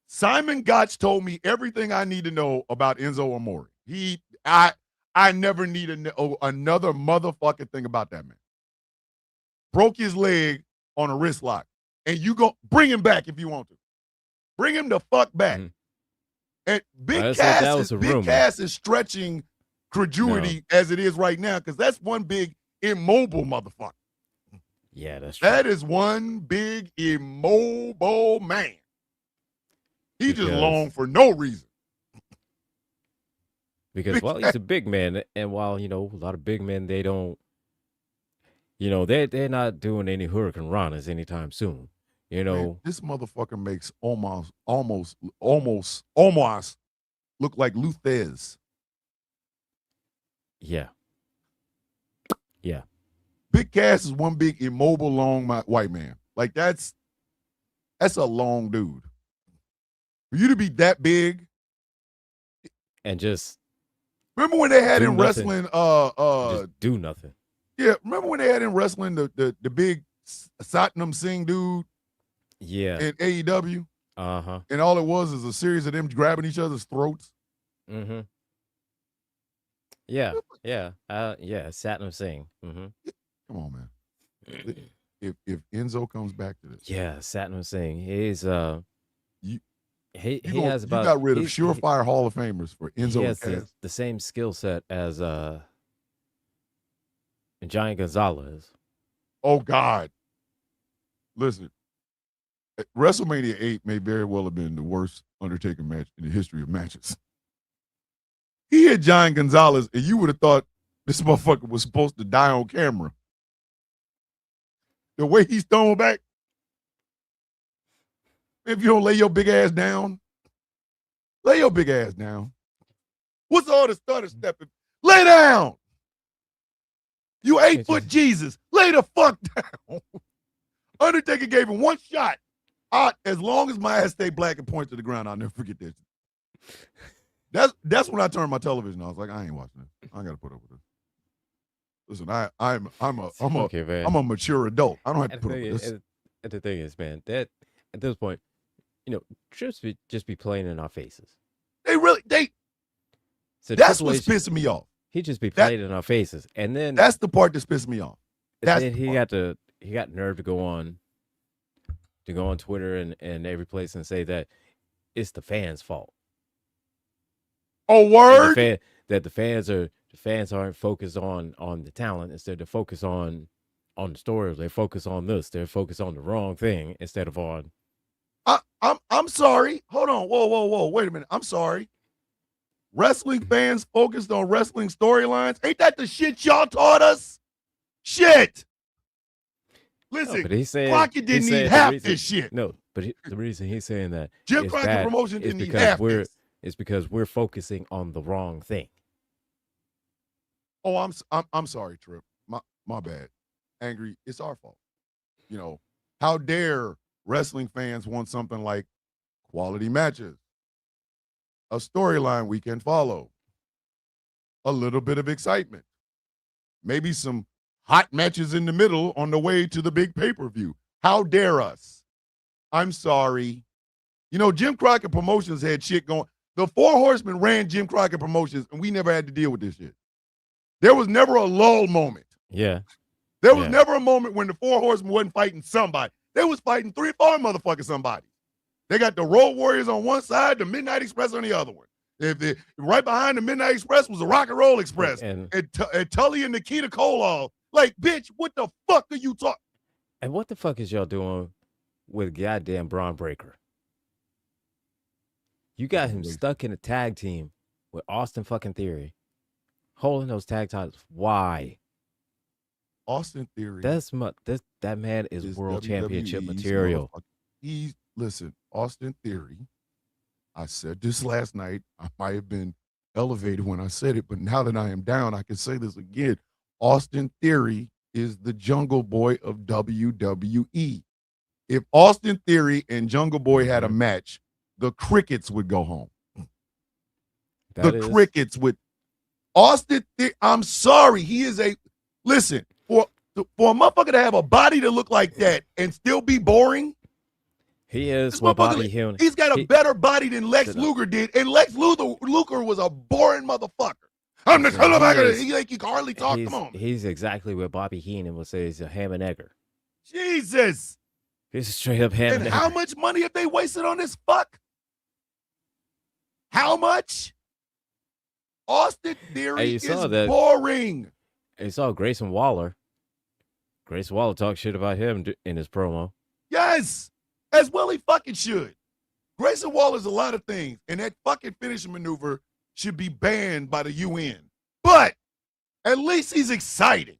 Simon Gotch told me everything I need to know about Enzo Amore. I never need another motherfucking thing about that man. Broke his leg on a wrist lock. And you go bring him back if you want to. Bring him the fuck back. Mhm. And I said that was a rumor. Big Cass is stretching credulity as it is right now, because that's one big immobile motherfucker. Yeah, that's true. That is one big immobile man. He just Because- long for no reason. Because Big while he's a big man, and while a lot of big men, they don't, they're not doing any Hurricane Ranas anytime soon. Man, this motherfucker makes almost look like Luthez. Yeah. Big Cass is one big immobile long white man. Like that's a long dude. For you to be that big. And just Remember when they had Do in nothing. wrestling just do nothing. yeah, remember when they had in wrestling the big Satnam Singh dude Yeah. in AEW? Uh-huh. And all it was is a series of them grabbing each other's throats. Mm-hmm. Yeah. Yeah. Satnam Singh. Mm-hmm. Come on, man. If Enzo comes back to this, Yeah, Satnam Singh. He's You- he you has about got rid of he's- surefire Hall of Famers for he Enzo has and Cass. the same skill set as Giant Gonzalez. Oh God! Listen, WrestleMania 8 may very well have been the worst Undertaker match in the history of matches. He had Giant Gonzalez, and you would have thought this motherfucker was supposed to die on camera. The way he's thrown back. If you don't lay your big ass down, lay your big ass down. What's all the stutter stepping? Lay down. You 8-foot Jesus. Lay the fuck down. Undertaker gave him one shot. As long as my ass stay black and point to the ground, I'll never forget this. That's when I turned my television on. I was like, I ain't watching this. I gotta put up with this. Listen, Okay, man. I'm a mature adult. I don't have to And put up with this. the thing is, man, that at this point, just be playing in our faces. So That's Triple what's H, pissing me off. he just be playing in our faces, and then That's the part that's pissing me off. That's then the he got nerve to go on Twitter and every place and say that it's the fans' fault. Oh, And word? that the fans aren't focused on the talent. Instead, they focus on the story. They focus on this. They're focused on the wrong thing instead of on. I'm sorry. Hold on. Whoa. Wait a minute. I'm sorry. Wrestling fans focused on wrestling storylines. Ain't that the shit y'all taught us? Shit. Listen, but he's saying Crockett didn't he's need saying the half reason- this shit. No, but the reason he's saying that Jim it's Crockett bad Promotion is didn't need because half we're this. it's because we're focusing on the wrong thing. Oh, I'm sorry, Trip. My bad. Angry, it's our fault. You know, how dare wrestling fans want something like quality matches, a storyline we can follow, a little bit of excitement, maybe some hot matches in the middle on the way to the big pay-per-view. How dare us? I'm sorry. You know, Jim Crockett Promotions had shit going. The Four Horsemen ran Jim Crockett Promotions, and we never had to deal with this shit. There was never a lull moment. Yeah. There was never a moment when the Four Horsemen wasn't fighting somebody. They was fighting 3 or 4 motherfucking somebody. They got the Road Warriors on one side, the Midnight Express on the other one. Right behind the Midnight Express was the Rock and Roll Express. And Tully and Nikita Koloff. Like, bitch, what the fuck are you talking? And what the fuck is y'all doing with goddamn Braun Breaker? You got him stuck in a tag team with Austin fucking Theory, holding those tag titles. Why? Austin Theory. That man is world championship material. Listen, Austin Theory. I said this last night. I might have been elevated when I said it, but now that I am down, I can say this again. Austin Theory is the Jungle Boy of WWE. If Austin Theory and Jungle Boy had a match, the crickets would go home. Crickets would. Austin Theory, I'm sorry. He is listen, for a motherfucker to have a body to look like that and still be boring. He is what Bobby Heenan. He's got a better body than Lex Luger did, and Lex Luger was a boring motherfucker. I'm the telebacker. He can hardly talk. Come on. He's exactly what Bobby Heenan would say is a ham and egger. Jesus. He's a straight up ham and egger. And how much money have they wasted on this fuck? How much? Austin Theory is boring. You saw Grayson Waller. Grayson Waller talked shit about him in his promo. Yes. As well he fucking should. Grayson Waller's a lot of things, and that fucking finishing maneuver should be banned by the UN. But at least he's exciting.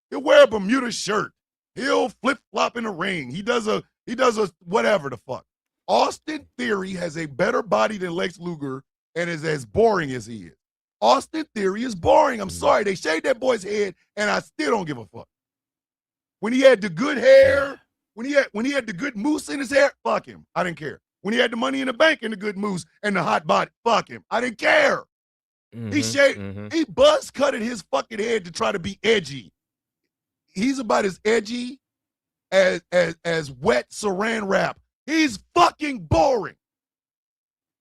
He'll wear a Bermuda shirt. He'll flip-flop in the ring. He does a whatever the fuck. Austin Theory has a better body than Lex Luger and is as boring as he is. Austin Theory is boring. I'm sorry. They shaved that boy's head, and I still don't give a fuck. When he had the good hair, when he had the good mousse in his hair, fuck him. I didn't care. When he had the money in the bank and the good mousse and the hot body, fuck him. I didn't care. He shaved, he buzz cutted his fucking head to try to be edgy. He's about as edgy as wet saran wrap. He's fucking boring.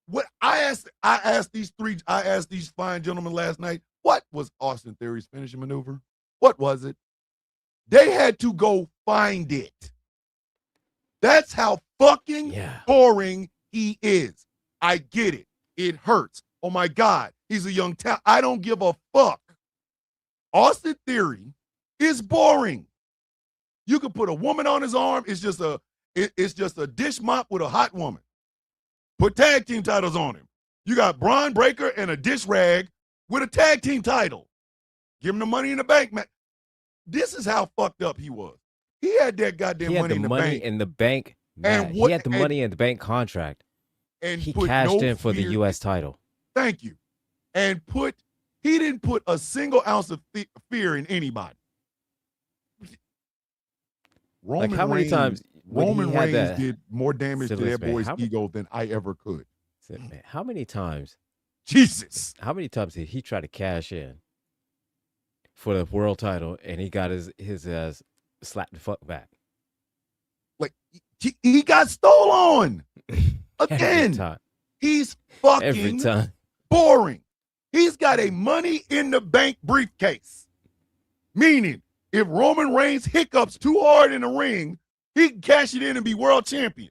What I asked these fine gentlemen last night, what was Austin Theory's finishing maneuver? What was it? They had to go find it. That's how fucking boring he is. I get it. It hurts. Oh my God. He's a young talent. I don't give a fuck. Austin Theory is boring. You can put a woman on his arm. It's just a dish mop with a hot woman. Put tag team titles on him. You got Braun Breaker and a dish rag with a tag team title. Give him the money in the bank, man. This is how fucked up he was. He had that goddamn money in the bank. He had the money in the bank contract. And he cashed in for the U.S. title. Thank you. And he didn't put a single ounce of fear in anybody. Roman Reigns did more damage to that boy's ego than I ever could. Man, how many times? Jesus. How many times did he try to cash in for the world title and he got his ass slapped the fuck back? Like, he got stole on. Again. He's fucking boring. He's got a money in the bank briefcase. Meaning, if Roman Reigns hiccups too hard in the ring, he can cash it in and be world champion.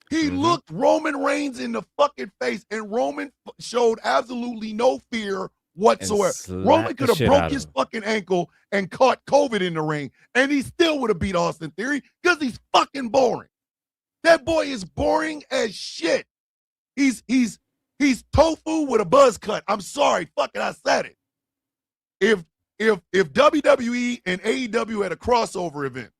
He looked Roman Reigns in the fucking face, and Roman showed absolutely no fear whatsoever. Roman could have broke his fucking ankle and caught COVID in the ring, and he still would have beat Austin Theory because he's fucking boring. That boy is boring as shit. He's tofu with a buzz cut. I'm sorry, fuck it, I said it. If WWE and AEW had a crossover event,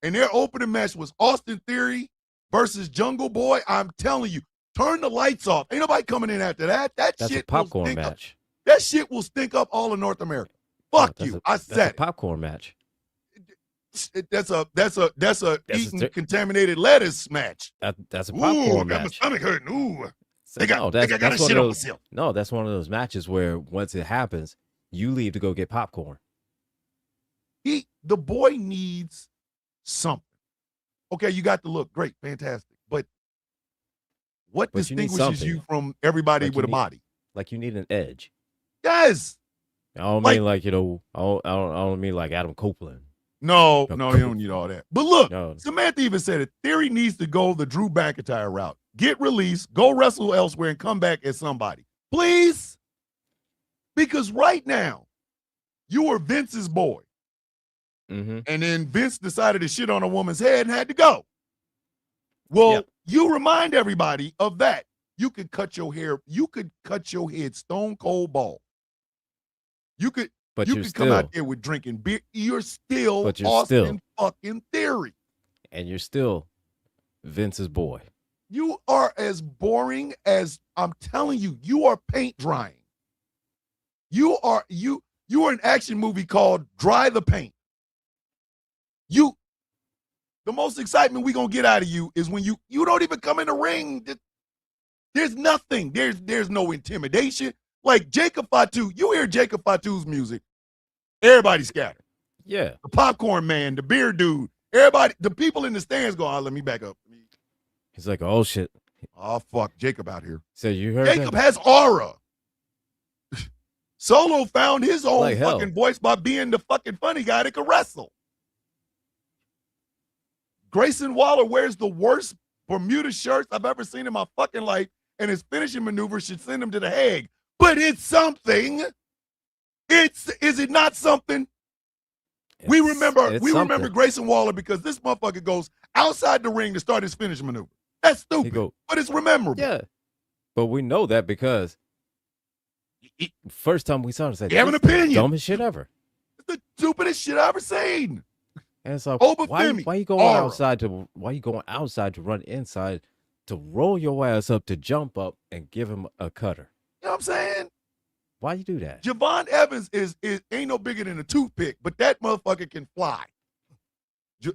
and their opening match was Austin Theory versus Jungle Boy, I'm telling you, turn the lights off. Ain't nobody coming in after that. That's a shit popcorn match. That shit will stink up all of North America. Fuck you. I said that's a popcorn match. That's a eating contaminated lettuce match. That's a popcorn match. Got my stomach hurting. Ooh. So, I got shit on myself. No, that's one of those matches where once it happens, you leave to go get popcorn. The boy needs something. Okay, you got the look. Great, fantastic. But what distinguishes you from everybody with a body? Like you need an edge. Yes. I don't mean like, I don't mean like Adam Copeland. No, you don't need all that. But look, Samantha even said it. Theory needs to go the Drew McIntyre route. Get released, go wrestle elsewhere, and come back as somebody. Please. Because right now, you are Vince's boy. Mm-hmm. And then Vince decided to shit on a woman's head and had to go. Well, you remind everybody of that. You could cut your hair. You could cut your head stone cold bald. You could come out there with drinking beer. You're still Austin fucking Theory. And you're still Vince's boy. You are as boring as, I'm telling you, you are paint drying. You are an action movie called Dry the Paint. The most excitement we gonna get out of you is when you don't even come in the ring. There's nothing. There's no intimidation. Like Jacob Fatu, you hear Jacob Fatu's music, everybody scattered. Yeah. The popcorn man, the beer dude, everybody, the people in the stands go, let me back up. He's like, oh shit. Oh fuck, Jacob out here. So you heard Jacob has aura. Solo found his own like fucking voice by being the fucking funny guy that could wrestle. Grayson Waller wears the worst Bermuda shirts I've ever seen in my fucking life, and his finishing maneuver should send him to the Hague. But it's something. Is it not something? We remember Grayson Waller because this motherfucker goes outside the ring to start his finishing maneuver. That's stupid, but it's memorable. Yeah, but we know that because first time we saw it, you have an opinion. Dumbest shit ever. It's the stupidest shit I've ever seen. And so why you going outside to run inside to roll your ass up to jump up and give him a cutter? You know what I'm saying? Why you do that? Javon Evans is ain't no bigger than a toothpick, but that motherfucker can fly.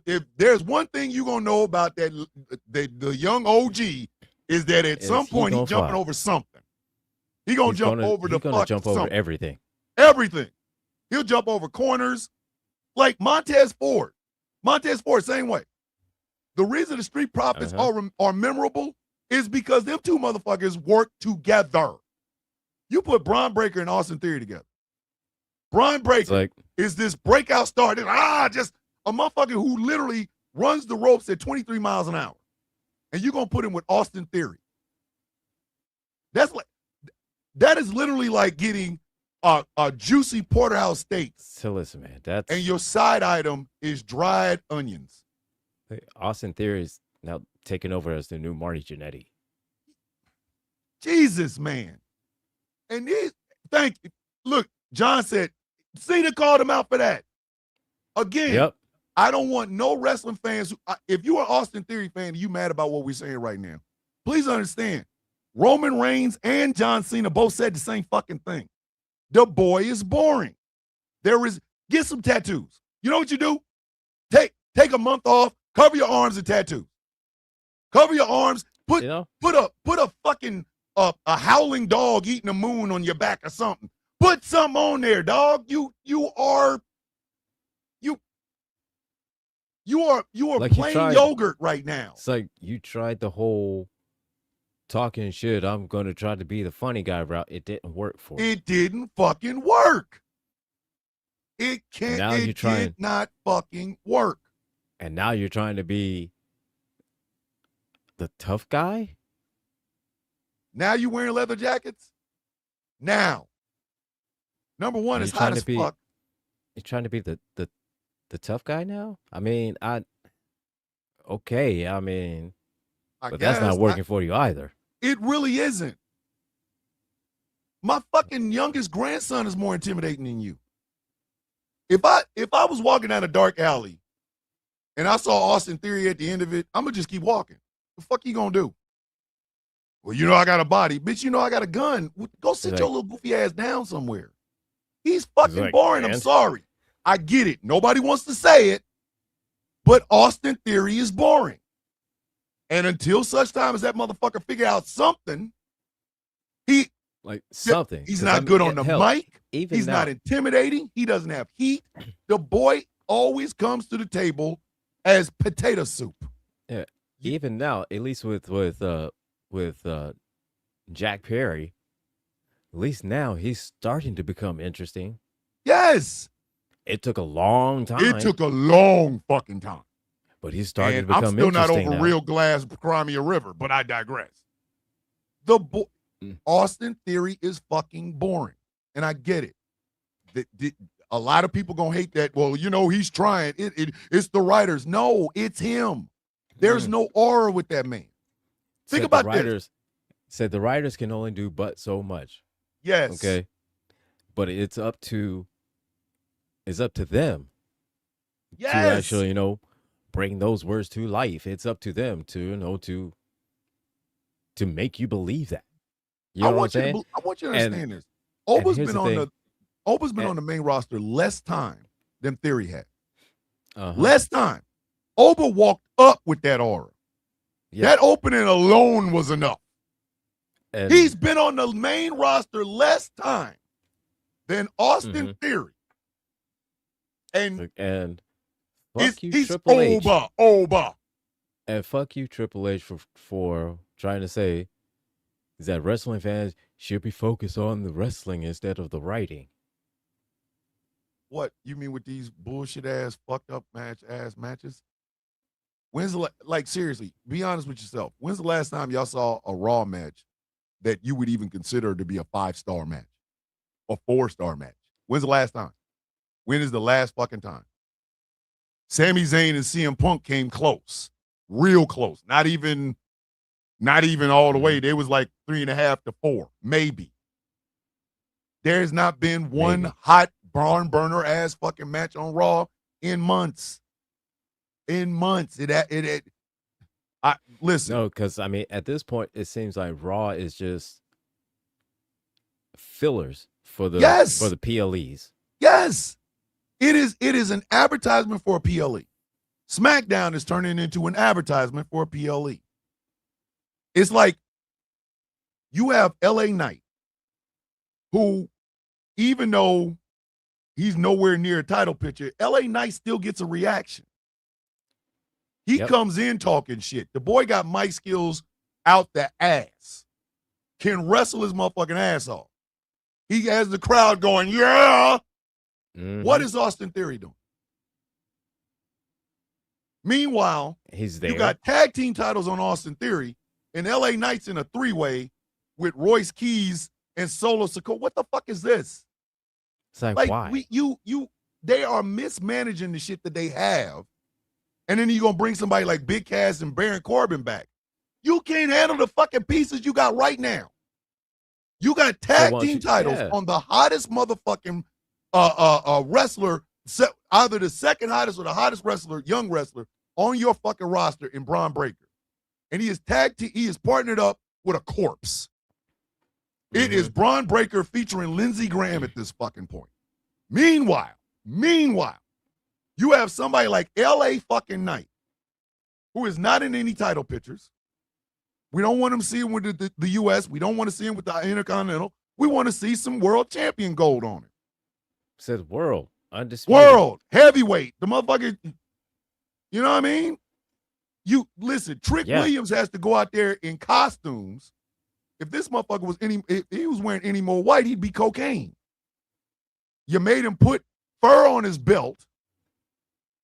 If there's one thing you gonna know about the young OG is that at some point he's jumping over something. He's gonna jump over everything. Everything. He'll jump over corners like Montez Ford. Montez Ford, same way. The reason the Street Profits are memorable is because them two motherfuckers work together. You put Braun Breaker and Austin Theory together. Braun Breaker is this breakout star. Just a motherfucker who literally runs the ropes at 23 miles an hour. And you're going to put him with Austin Theory. That is literally like getting a juicy porterhouse steak. So listen, man, and your side item is dried onions. Austin Theory is now taking over as the new Marty Jannetty. Jesus, man. And thank you. Look, John said, Cena called him out for that. Again, I don't want no wrestling fans. If you're an Austin Theory fan and you mad about what we're saying right now, please understand, Roman Reigns and John Cena both said the same fucking thing. The boy is boring. Get some tattoos. You know what you do? Take a month off, cover your arms and tattoos. Cover your arms, put a fucking a howling dog eating a moon on your back or something. Put something on there, dog. You are like plain yogurt right now. It's like you tried the whole talking shit. I'm gonna try to be the funny guy route. It didn't work for you. It didn't fucking work. It did not fucking work. And now you're trying to be the tough guy. Now you wearing leather jackets? Now. Number one, it's hot as fuck. You're trying to be the tough guy now? I mean, but that's not working for you either. It really isn't. My fucking youngest grandson is more intimidating than you. If I was walking down a dark alley and I saw Austin Theory at the end of it, I'm going to just keep walking. The fuck you going to do? Well, you know I got a body. Bitch, you know I got a gun. Go sit your little goofy ass down somewhere. He's fucking boring. I'm sorry. I get it. Nobody wants to say it, but Austin Theory is boring. And until such time as that motherfucker figure out something, he's not good on the mic. He's not intimidating. He doesn't have heat. The boy always comes to the table as potato soup. Yeah. Even now, at least with Jack Perry, at least now he's starting to become interesting. Yes. It took a long time. It took a long fucking time. But he's starting to become interesting. I'm still not over now. Real Glass Crimea River, but I digress. Austin Theory is fucking boring. And I get it. A lot of people gonna hate that. Well, you know, he's trying. It's the writers. No, it's him. There's no aura with that man. Think about this. Said the writers can only do but so much. Yes. Okay. But it's up to them. Yes. To actually, bring those words to life. It's up to them to make you believe that. You know what I'm saying? I want you to understand this. Oba's been on the main roster less time than Theory had. Less time. Oba walked up with that aura. Yeah. That opening alone was enough. And he's been on the main roster less time than Austin Theory. And fuck you, he's Triple H. Oba. And fuck you, Triple H, for trying to say is that wrestling fans should be focused on the wrestling instead of the writing. What you mean with these bullshit ass, fucked up matches? When's seriously? Be honest with yourself. When's the last time y'all saw a Raw match that you would even consider to be a 5-star match, a 4-star match? When's the last time? When is the last fucking time? Sami Zayn and CM Punk came close, real close. Not even all the way. They was like 3.5 to 4, maybe. There's not been one hot barn burner ass fucking match on Raw in months. Listen. No, because at this point, it seems like Raw is just fillers for the PLEs. Yes. It is an advertisement for a PLE. SmackDown is turning into an advertisement for a PLE. It's like you have LA Knight, who, even though he's nowhere near a title picture, LA Knight still gets a reaction. He comes in talking shit. The boy got mic skills out the ass. Can wrestle his motherfucking ass off. He has the crowd going, yeah. What is Austin Theory doing? Meanwhile, he's there. You got tag team titles on Austin Theory, and LA Knight's in a 3-way with Royce Keys and Solo Sikoa. What the fuck is this? It's like why? They are mismanaging the shit that they have. And then you're going to bring somebody like Big Cass and Baron Corbin back. You can't handle the fucking pieces you got right now. You got tag team titles on the hottest motherfucking wrestler, either the second hottest or the hottest wrestler, young wrestler, on your fucking roster in Braun Breaker. And he is partnered up with a corpse. It is Braun Breaker featuring Lindsey Graham at this fucking point. Meanwhile, you have somebody like LA fucking Knight, who is not in any title pictures. We don't want him seeing with the U.S. We don't want to see him with the Intercontinental. We want to see some world champion gold on it. Says world. Undisputed. World. Heavyweight. The motherfucker, you know what I mean? You listen, Trick Williams has to go out there in costumes. If this motherfucker if he was wearing any more white, he'd be cocaine. You made him put fur on his belt.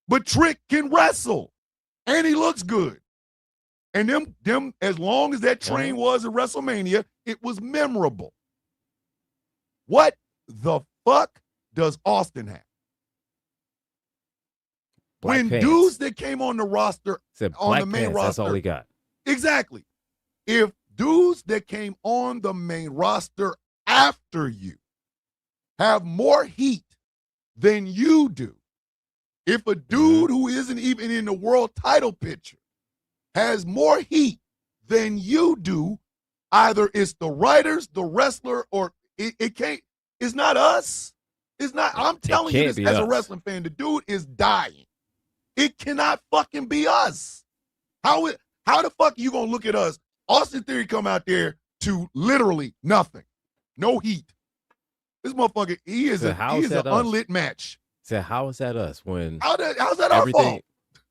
But Trick can wrestle, and he looks good. And them as long as that train was at WrestleMania, it was memorable. What the fuck does Austin have? When dudes that came on the roster, on the main roster, that's all he got. Exactly. If dudes that came on the main roster after you have more heat than you do, If a dude who isn't even in the world title picture has more heat than you do, either it's the writers, the wrestler, or it can't. It's not us. It's not. I'm telling you this as a wrestling fan. The dude is dying. It cannot fucking be us. How the fuck you gonna look at us? Austin Theory come out there to literally nothing, no heat. This motherfucker, he is an unlit match. So how is that us when how's that our fault?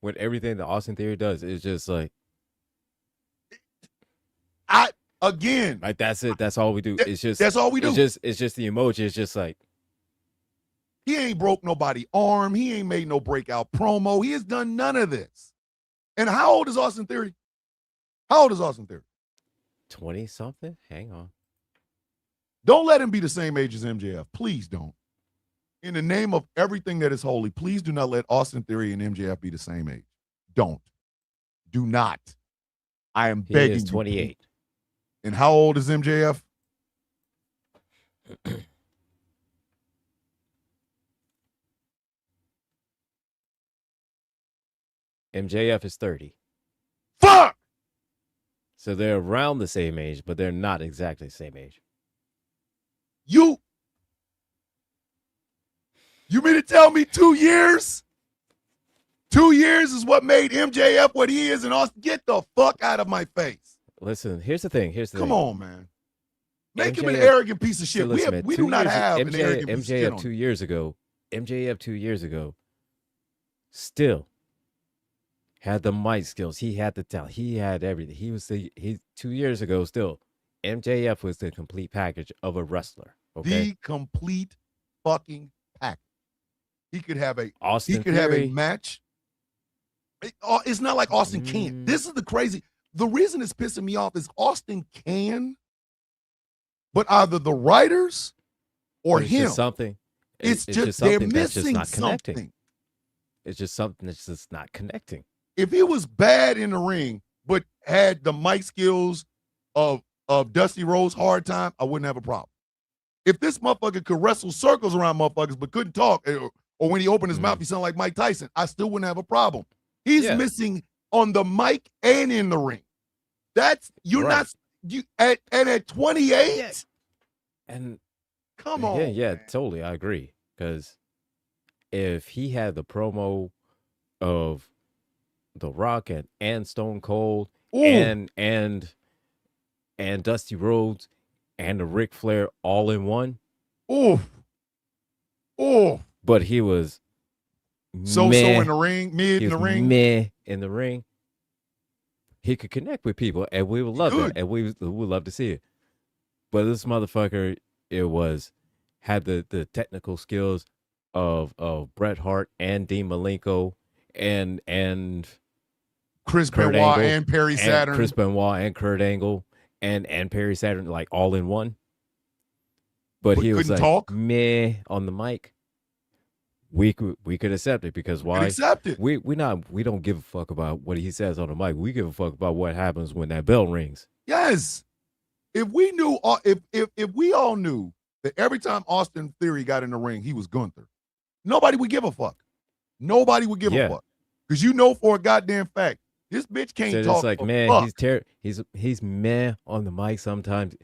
When everything that Austin Theory does is just like like that's it. That's all we do. It's just that's all we do. It's just the emoji. It's just like he ain't broke nobody's arm. He ain't made no breakout promo. He has done none of this. And how old is Austin Theory? 20-something? Hang on. Don't let him be the same age as MJF. Please don't. In the name of everything that is holy, please do not let Austin Theory and MJF be the same age. Don't. Do not. I am begging you. He is 28. And how old is MJF? MJF is 30. Fuck! So they're around the same age, but they're not exactly the same age. You mean to tell me 2 years? 2 years is what made MJF what he is, and Austin, get the fuck out of my face. Listen, here's the thing. Come on, man. Make him an arrogant piece of shit. So listen, we do not have an arrogant piece of shit on MJF 2 years ago. MJF 2 years ago still had the mic skills. He had the talent. He had everything. He 2 years ago still. MJF was the complete package of a wrestler. Okay? The complete fucking package. He could have a match. It's not like Austin can't. This is the crazy. The reason it's pissing me off is Austin can, but either the writers or him. It's just they're missing something. It's just something that's just not connecting. If he was bad in the ring, but had the mic skills of Dusty Rhodes Hard Time, I wouldn't have a problem. If this motherfucker could wrestle circles around motherfuckers but couldn't talk, or when he opened his mouth, he sounded like Mike Tyson, I still wouldn't have a problem. He's missing on the mic and in the ring. That's at 28. Yeah. And come on. Yeah, totally. I agree. Because if he had the promo of The Rock and Stone Cold and Dusty Rhodes and the Ric Flair all in one. But he was so in the ring, mid in the ring. Meh in the ring. He could connect with people, and we would love it, and we would love to see it. But this motherfucker, had the technical skills of Bret Hart and Dean Malenko and Chris Benoit and Perry Saturn. Chris Benoit and Kurt Angle and Perry Saturn, like all in one. But he was like talk. Meh on the mic. We could accept it because why? Accept it. We don't give a fuck about what he says on the mic. We give a fuck about what happens when that bell rings. Yes. If we knew, if we all knew that every time Austin Theory got in the ring, he was Gunther, nobody would give a fuck. Nobody would give a fuck because you know for a goddamn fact this bitch can't talk. It's like, man, he's meh on the mic sometimes.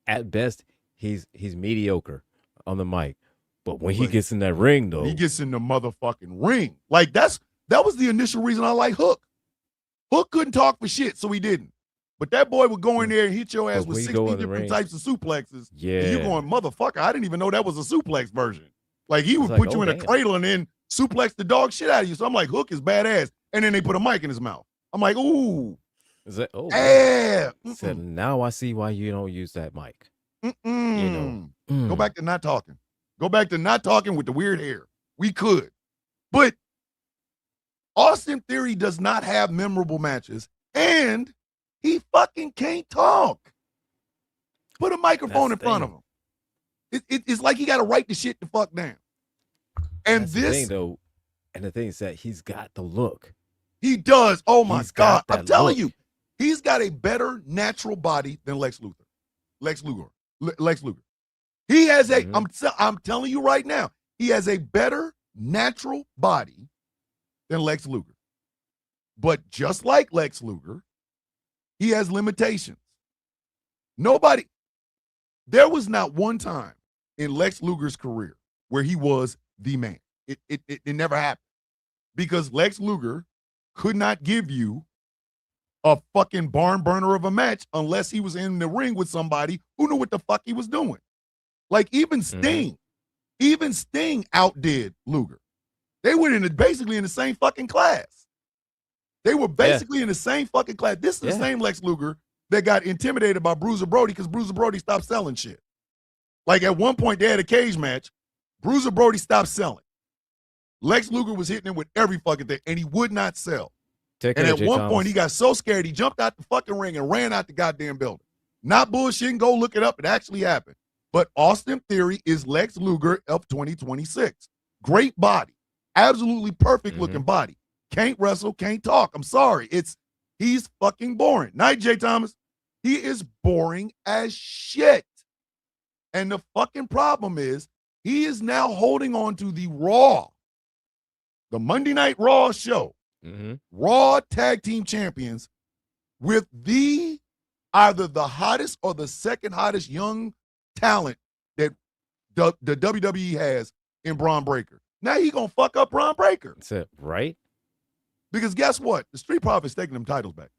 At best, he's mediocre on the mic. But when he gets in that ring, though, he gets in the motherfucking ring. Like that was the initial reason I like Hook. Hook couldn't talk for shit, so he didn't. But that boy would go in there and hit your ass with 60 different types of suplexes. Yeah, and you going, motherfucker, I didn't even know that was a suplex version. Like he would put you in a cradle and then suplex the dog shit out of you. So I'm like, Hook is badass. And then they put a mic in his mouth. I'm like, ooh. Is that, yeah. Said, now I see why you don't use that mic. Go back to not talking. Go back to not talking with the weird hair. We could. But Austin Theory does not have memorable matches, and he fucking can't talk. Put a microphone in front of him. It's like he got to write the shit the fuck down. And that's the thing, though, and the thing is that he's got the look. He does. Oh, my God. I'm telling you, he's got a better natural body than Lex Luthor. Lex Luger. He has a, I'm telling you right now, he has a better natural body than Lex Luger. But just like Lex Luger, he has limitations. There was not one time in Lex Luger's career where he was the man. It never happened. Because Lex Luger could not give you a fucking barn burner of a match unless he was in the ring with somebody who knew what the fuck he was doing. Like even Sting outdid Luger. They were basically in the same fucking class. They were basically in the same fucking class. This is the same Lex Luger that got intimidated by Bruiser Brody because Bruiser Brody stopped selling shit. Like at one point they had a cage match. Bruiser Brody stopped selling. Lex Luger was hitting him with every fucking thing, and he would not sell. And at one point, he got so scared, he jumped out the fucking ring and ran out the goddamn building. Not bullshitting, go look it up. It actually happened. But Austin Theory is Lex Luger of 2026. Great body. Absolutely perfect looking body. Can't wrestle, can't talk. I'm sorry. He's fucking boring. Night, Jay Thomas. He is boring as shit. And the fucking problem is, he is now holding on to the Raw. The Monday Night Raw show, Raw Tag Team Champions with either the hottest or the second hottest young talent that the WWE has in Braun Breaker. Now he gonna fuck up Braun Breaker. That's it, right? Because guess what? The Street Profits taking them titles back.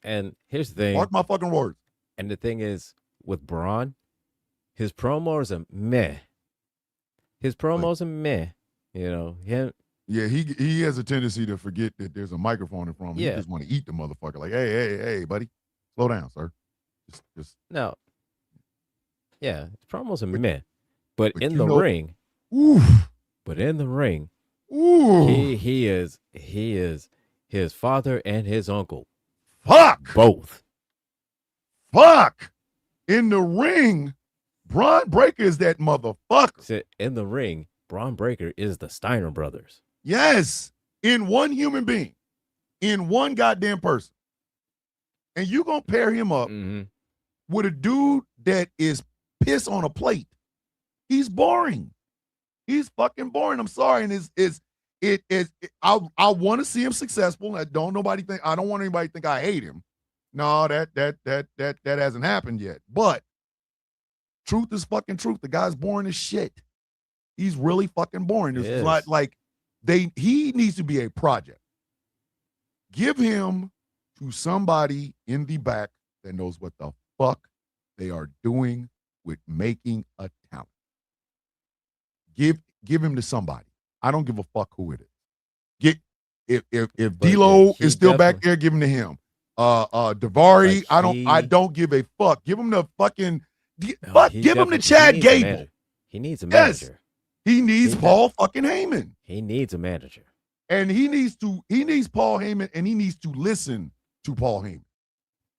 And here's the thing. Mark my fucking words. And the thing is, with Braun, his promos are meh. His promos are meh. You know, yeah, he has a tendency to forget that there's a microphone in front of him. Yeah. He just want to eat the motherfucker. Like, hey, buddy, slow down, sir. Just no. Yeah, his promos are meh. But in the ring, he is his father and his uncle. Fuck. Both. Fuck. In the ring, Braun Breaker is that motherfucker. In the ring, Braun Breaker is the Steiner brothers. Yes. In one human being. In one goddamn person. And you gonna pair him up with a dude that is piss on a plate. He's boring. He's fucking boring. I'm sorry. And I want to see him successful. I don't want anybody to think I hate him. No, that hasn't happened yet. But truth is fucking truth. The guy's boring as shit. He's really fucking boring. It's like he needs to be a project. Give him to somebody in the back that knows what the fuck they are doing with making a talent. Give him to somebody. I don't give a fuck who it is. If D'Lo is still back there, give him to him. Davari, I don't give a fuck. Give him the fucking give him to Chad Gable. He needs a manager. Yes. He needs Paul fucking Heyman. He needs a manager. And he needs Paul Heyman, and he needs to listen to Paul Heyman.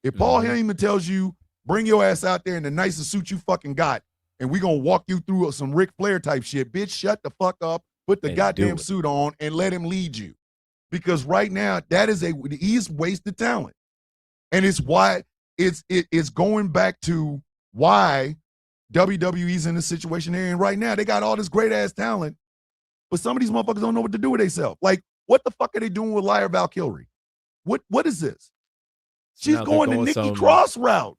If Paul Heyman tells you, bring your ass out there in the nicest suit you fucking got, and we're gonna walk you through some Ric Flair type shit, bitch, shut the fuck up, put the goddamn suit on, and let him lead you. Because right now, he's wasted talent. And it's why it's going back to why WWE's in the situation they're in right now. They got all this great ass talent, but some of these motherfuckers don't know what to do with themselves. Like, what the fuck are they doing with Lyra Valkyrie? What is this? She's going the Nikki Cross route.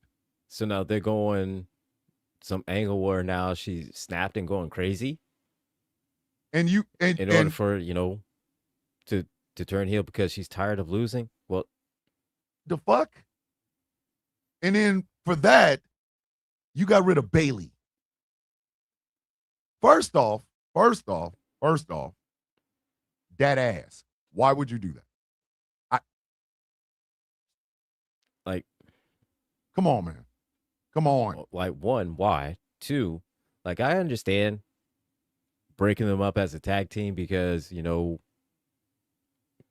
So now they're going some angle where now she's snapped and going crazy. In order for, to turn heel because she's tired of losing. Well, the fuck? And then for that, you got rid of Bayley. First off, that ass. Why would you do that? Come on, man. Come on. Like, one, why? Two, like, I understand breaking them up as a tag team because,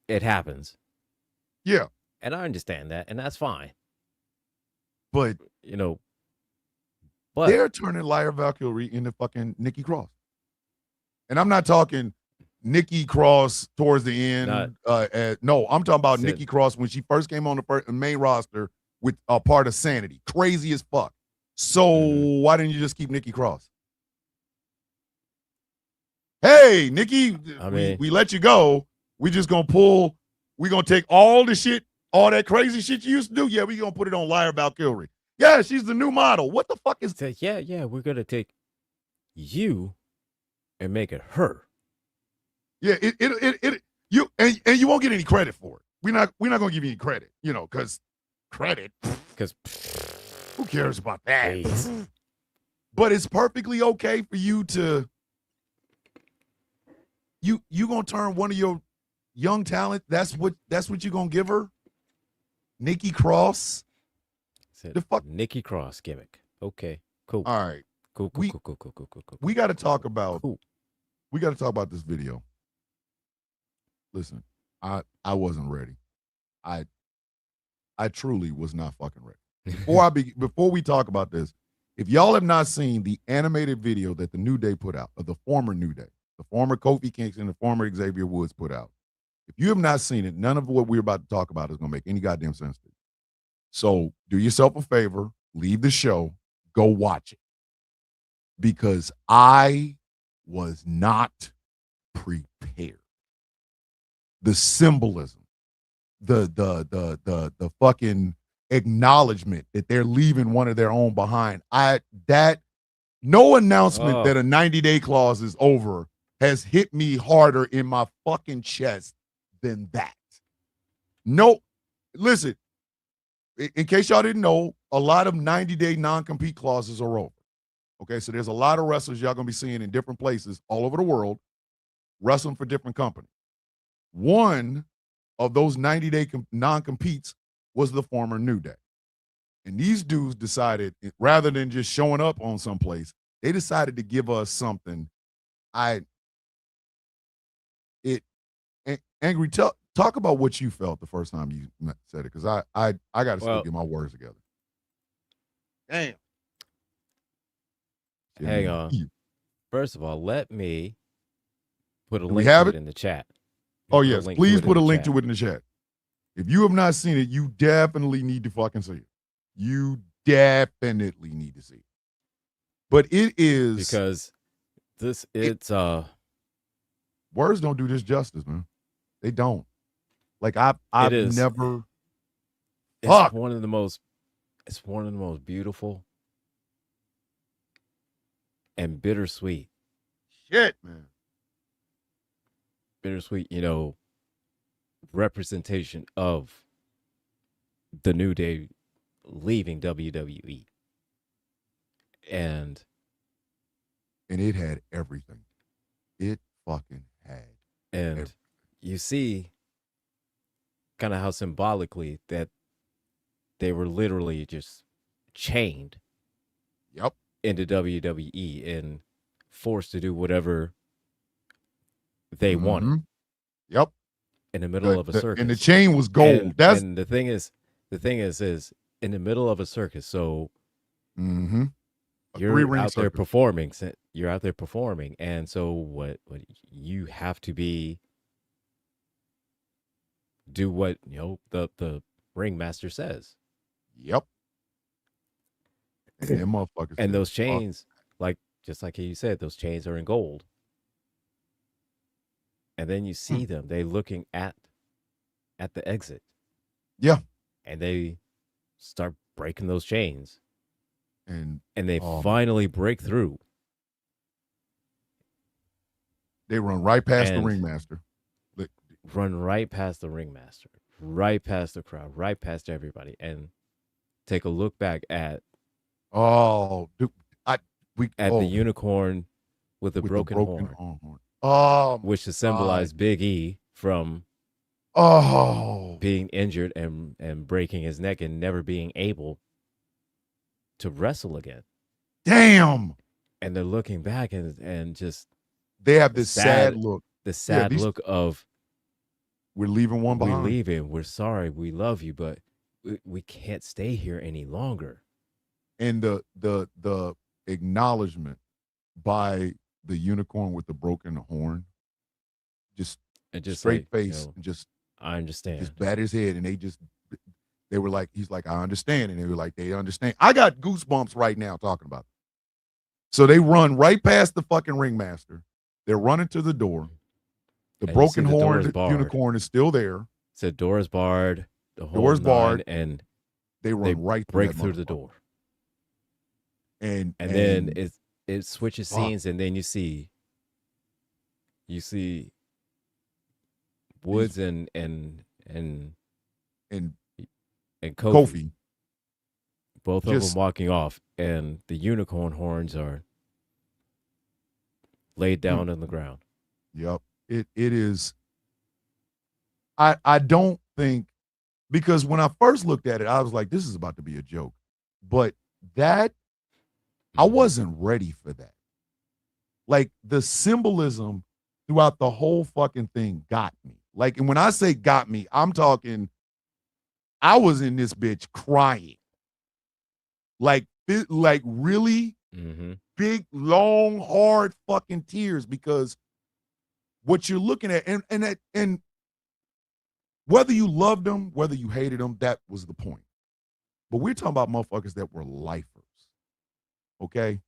it happens. Yeah. And I understand that, and that's fine. But, they're turning Lyra Valkyrie into fucking Nikki Cross. And I'm not talking Nikki Cross towards the end. No, I'm talking about Nikki Cross when she first came on the main roster with a part of Sanity. Crazy as fuck. So why didn't you just keep Nikki Cross? hey, Nikki, I mean, we let you go. We just gonna pull. We gonna take all the shit, all that crazy shit you used to do. Yeah, we gonna put it on Lyra Valkyrie. Yeah, she's the new model. What the fuck is? say, yeah, we're gonna take you and make it her. Yeah, you and you won't get any credit for it. We're not gonna give you any credit, because credit. Because Who cares about that? please. But it's perfectly okay for you to you gonna turn one of your young talent. That's what you're gonna give her. Nikki Cross. The fuck? Nikki Cross gimmick. Okay, cool. All right. Cool. We got to talk about. Cool. We got to talk about this video. Listen, I wasn't ready. I truly was not fucking ready. Before we talk about this, if y'all have not seen the animated video that the New Day put out, of the former New Day, the former Kofi Kingston, the former Xavier Woods put out, if you have not seen it, none of what we're about to talk about is going to make any goddamn sense to you. So do yourself a favor, leave the show, go watch it. Because I was not prepared. The symbolism, the fucking acknowledgement that they're leaving one of their own behind. No announcement that a 90-day clause is over has hit me harder in my fucking chest than that. No, listen, in case y'all didn't know, a lot of 90-day non-compete clauses are over. Okay, so there's a lot of wrestlers y'all gonna be seeing in different places all over the world, wrestling for different companies. One of those 90-day non-competes was the former New Day. And these dudes decided, rather than just showing up on someplace, they decided to give us something. Angry, talk about what you felt the first time you said it, because I got to still get my words together. Damn. Hang on. First of all, let me put a Do we link have to it? it in the chat. Oh, yes. Please put a link to it in the chat. If you have not seen it, you definitely need to fucking see it. You definitely need to see it. But it is because it's words don't do this justice, man. They don't. Like I've never. It's one of the most beautiful and bittersweet. Shit, man. Bittersweet, representation of the New Day leaving WWE. And it had everything. It fucking had. And everything. You see kind of how symbolically that they were literally just chained into WWE and forced to do whatever they wanted. Yep. In the middle of a circus. And the chain was gold. And the thing is in the middle of a circus. So you're out there performing. You're out there performing. And so what you have to do what the ringmaster says. Yep. And them motherfuckers. And those chains, just like you said, those chains are in gold. And then you see them, they looking at the exit. Yeah. And they start breaking those chains. And they finally break through. They run right past the ringmaster. Run right past the ringmaster, right past the crowd, right past everybody, and take a look back at the unicorn with the broken horn. Which is symbolized Big E from being injured and breaking his neck and never being able to wrestle again. Damn. And they're looking back and just they have this sad look. The sad look of we're leaving one behind. We're leaving. We're sorry. We love you, but we can't stay here any longer. And the acknowledgement by the unicorn with the broken horn, just straight face, and just I understand. Just bat his head, and they were like, he's like, I understand, and they were like, they understand. I got goosebumps right now talking about it. So they run right past the fucking ringmaster. They're running to the door. The And you see broken the door is horned barred. unicorn is still there. Said door is barred. The whole Door's nine, barred. and They run they right through break that through the motherfucker. door. And Then it switches fuck. scenes, and then you see Woods and and Kofi, Kofi. both of just- them walking off, and the unicorn horns are laid down on the ground. Yep. It is. I don't think, because when I first looked at it, I was like, this is about to be a joke. But that, I wasn't ready for that. Like, the symbolism throughout the whole fucking thing got me. Like, and when I say got me, I'm talking, I was in this bitch crying. Like really big, long, hard fucking tears, because what you're looking at, and whether you loved them, whether you hated them, that was the point. But we're talking about motherfuckers that were lifers. Okay?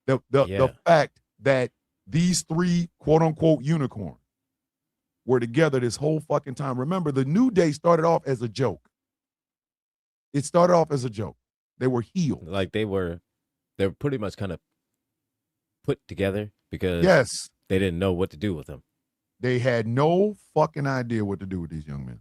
The fact that these three quote unquote unicorns were together this whole fucking time. Remember, the New Day started off as a joke. It started off as a joke. They were healed. Like they were pretty much kind of put together because Yes. they didn't know what to do with them. They had no fucking idea what to do with these young men.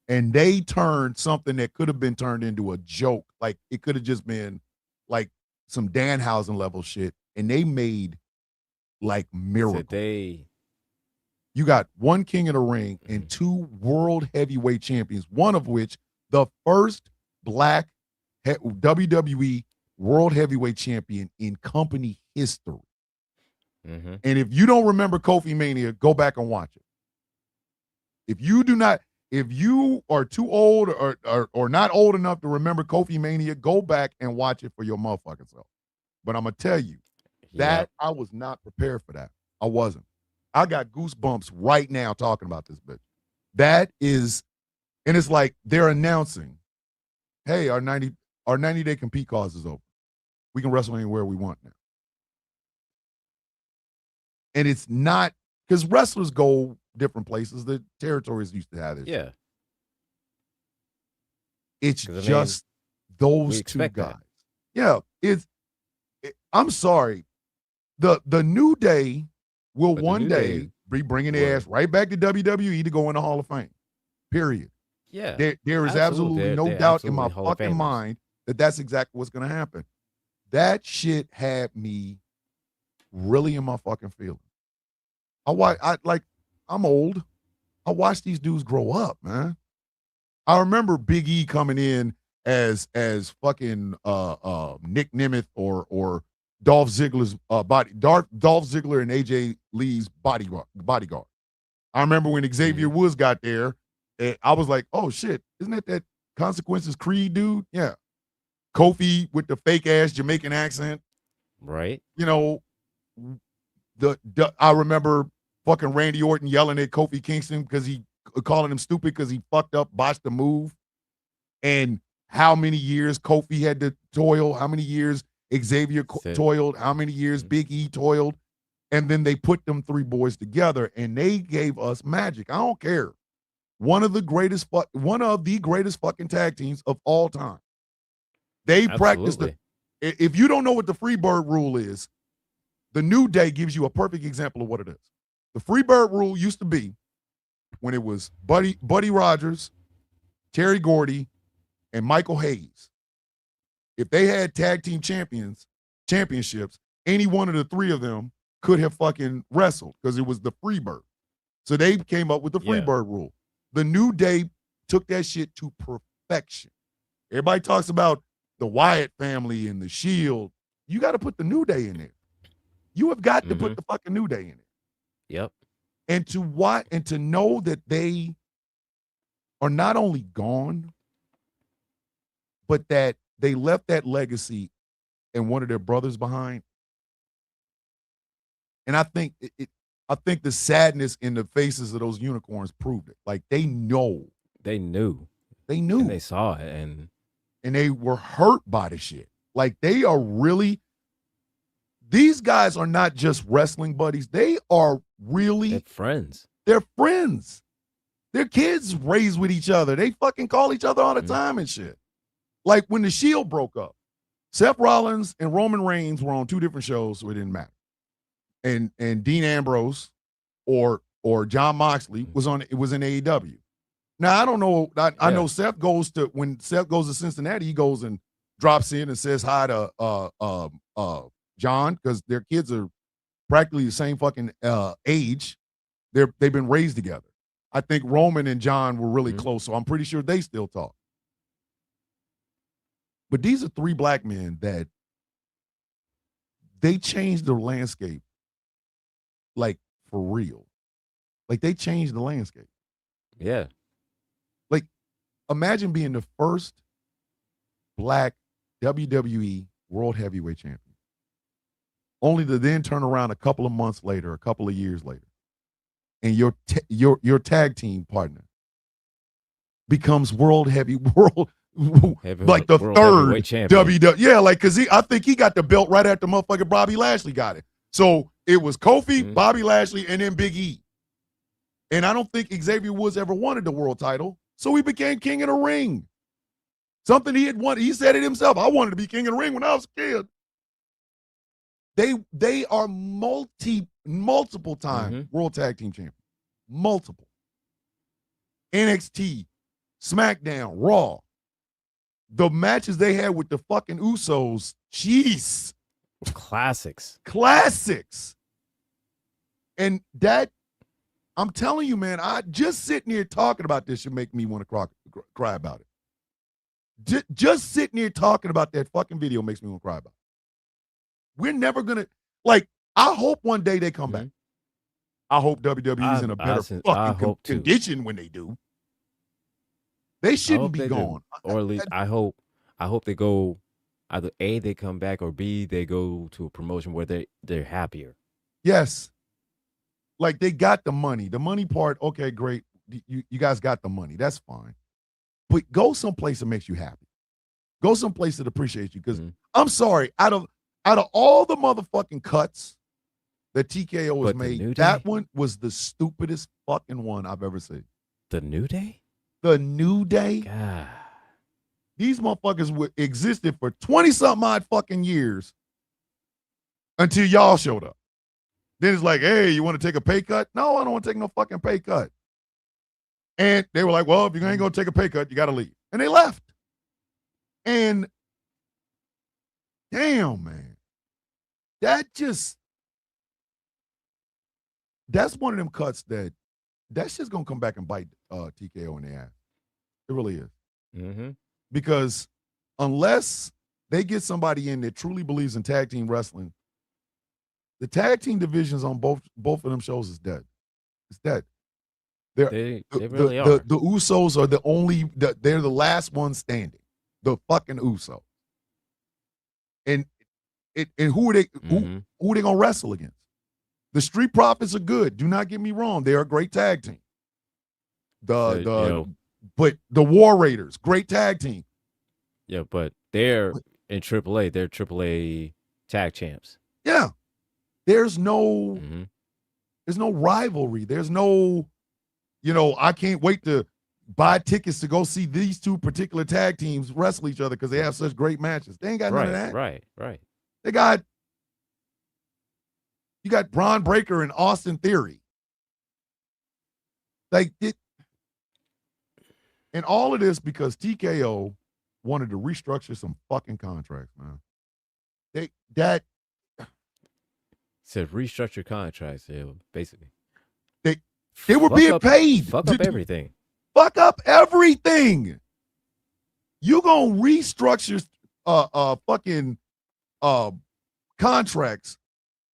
And they turned something that could have been turned into a joke. Like, it could have just been like some Danhausen level shit. And they made like miracles. You got one King of the Ring and two world heavyweight champions, one of which the first black WWE world heavyweight champion in company history. And if you don't remember Kofi Mania, go back and watch it. If you are too old or not old enough to remember Kofi Mania, go back and watch it for your motherfucking self. But I'm going to tell you that I was not prepared for that. I wasn't. I got goosebumps right now talking about this bitch. That is, and it's like they're announcing, hey, our 90-day compete cause is over. We can wrestle anywhere we want now. And it's not, because wrestlers go different places. The territories used to have this. Yeah. It's just those two guys. Yeah. I'm sorry. The New Day will one day be bringing their ass right back to WWE to go in the Hall of Fame. Period. Yeah. There is absolutely no doubt in my fucking mind that that's exactly what's going to happen. That shit had me really in my fucking feelings. I'm old. I watched these dudes grow up, man. I remember Big E coming in as fucking Nick Nemeth or Dolph Ziggler's Dolph Ziggler and AJ Lee's bodyguard. I remember when Xavier Woods got there, I was like, oh shit, isn't that Consequences Creed dude? Yeah. Kofi with the fake ass Jamaican accent. Right. You know, I remember fucking Randy Orton yelling at Kofi Kingston because he calling him stupid because he fucked up, botched the move. And how many years Kofi had to toil, how many years Xavier toiled, how many years Big E toiled. And then they put them three boys together and they gave us magic. I don't care. One of the greatest fucking tag teams of all time. They practiced if you don't know what the Freebird rule is, the New Day gives you a perfect example of what it is. The Freebird rule used to be when it was Buddy Rogers, Terry Gordy, and Michael Hayes. If they had tag team championships, any one of the three of them could have fucking wrestled because it was the Freebird. So they came up with the Freebird rule. The New Day took that shit to perfection. Everybody talks about the Wyatt family and the Shield. You got to put the New Day in there. You have got to put the fucking New Day in there. Yep. And to know that they are not only gone, but that they left that legacy and one of their brothers behind. And I think I think the sadness in the faces of those unicorns proved it. Like they knew. And they saw it, and they were hurt by the shit. Like they are really, these guys are not just wrestling buddies. They are really They're friends. They're friends. Their kids raised with each other. They fucking call each other all the Mhm. time and shit. Like when the Shield broke up, Seth Rollins and Roman Reigns were on two different shows, so it didn't matter. And Dean Ambrose or John Moxley was in AEW. Now I don't know. I know Seth goes to Cincinnati, he goes and drops in and says hi to John, because their kids are practically the same fucking age. They've been raised together. I think Roman and John were really close, so I'm pretty sure they still talk. But these are three black men that they changed the landscape, like for real. Like they changed the landscape. Yeah. Like imagine being the first black WWE World Heavyweight Champion, only to then turn around a couple of months later, a couple of years later, and your tag team partner becomes like the third WWE. Yeah, like because I think he got the belt right after motherfucking Bobby Lashley got it. So it was Kofi, Bobby Lashley, and then Big E. And I don't think Xavier Woods ever wanted the world title, so he became king of the ring. Something he had wanted. He said it himself. I wanted to be king of the ring when I was a kid. They are multiple time world tag team champions. Multiple. NXT, SmackDown, Raw. The matches they had with the fucking Usos, jeez. Classics. And that, I'm telling you, man, I just sitting here talking about this should make me want to cry about it. Just sitting here talking about that fucking video makes me want to cry about it. We're never going to, like, I hope one day they come back. I hope WWE's in a better fucking condition when they do. They shouldn't be gone. Or at least I hope they go, either A, they come back, or B, they go to a promotion where they're happier. Yes. Like they got the money. The money part, okay, great. You guys got the money. That's fine. But go someplace that makes you happy. Go someplace that appreciates you. Because I'm sorry, out of all the motherfucking cuts that TKO has made, that one was the stupidest fucking one I've ever seen. The New Day? The New Day? God. These motherfuckers existed for 20-something odd fucking years until y'all showed up. Then it's like, hey, you want to take a pay cut? No, I don't want to take no fucking pay cut. And they were like, well, if you ain't going to take a pay cut, you got to leave. And they left. And damn, man. That's one of them cuts that's just going to come back and bite TKO in the ass. It really is. Mm-hmm. Because unless they get somebody in that truly believes in tag team wrestling, the tag team divisions on both of them shows is dead. It's dead. They really are. The Usos are they're the last ones standing. The fucking Usos. And who are they who are they gonna wrestle against? The Street Profits are good. Do not get me wrong. They are a great tag team. But the War Raiders, great tag team. Yeah, but they're in AAA. They're AAA tag champs. Yeah. There's no rivalry. There's no, I can't wait to buy tickets to go see these two particular tag teams wrestle each other because they have such great matches. They ain't got none of that. Right. You got Braun Breaker and Austin Theory. And all of this because TKO wanted to restructure some fucking contracts, man. Said restructure contracts, basically. They were being paid. Fuck up everything. Fuck up everything. You gonna restructure fucking contracts.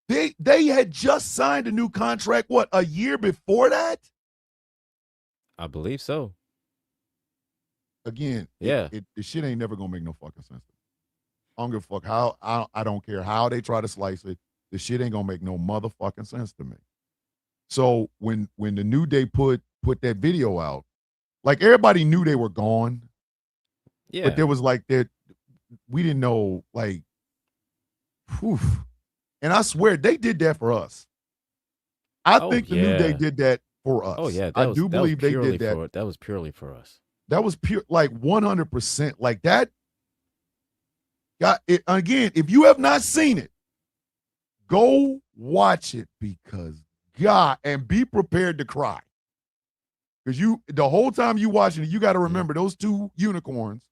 They had just signed a new contract, what, a year before that? I believe so. Again, yeah. The shit ain't never gonna make no fucking sense. I don't give a fuck how I don't care how they try to slice it. The shit ain't gonna make no motherfucking sense to me. So when the New Day put that video out, like everybody knew they were gone. Yeah. But there was like that we didn't know, like, whew. And I swear they did that for us. I think the New Day yeah. did that for us. Oh yeah, I do believe they did that. That was purely for us. That was pure, like 100%. Like that. Got it again. If you have not seen it, go watch it because God, and be prepared to cry. Because the whole time you watching it, you got to remember those two unicorns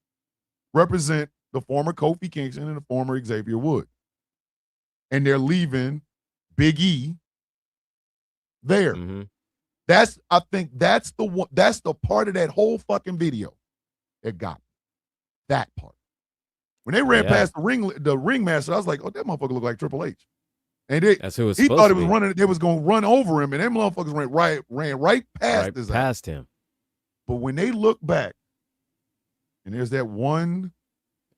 represent the former Kofi Kingston and the former Xavier Woods. And they're leaving Big E there. Mm-hmm. I think that's the one, that's the part of that whole fucking video that got me. That part. When they ran past the ringmaster, I was like, oh, that motherfucker looked like Triple H. And that's who he thought it was running, they was gonna run over him, and them motherfuckers ran right past him. But when they look back, and there's that one,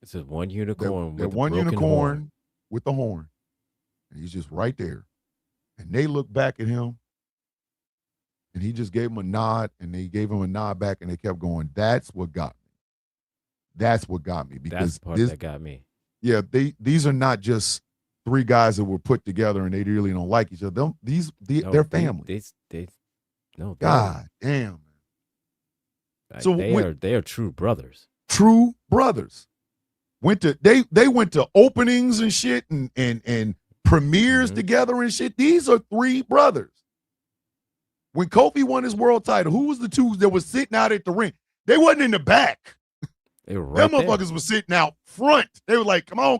it's one unicorn, that one unicorn with the horn, and he's just right there, and they look back at him, and he just gave him a nod, and they gave him a nod back, and they kept going. That's what got me. That's what got me, because that's the part that got me. Yeah, these are not just three guys that were put together and they really don't like each other. They're family. God damn. Like, so they are true brothers. True brothers. They went to openings and shit and premieres together and shit. These are three brothers. When Kofi won his world title, who was the two that was sitting out at the ring? They wasn't in the back. They were right Them motherfuckers was sitting out front. They were like, come on.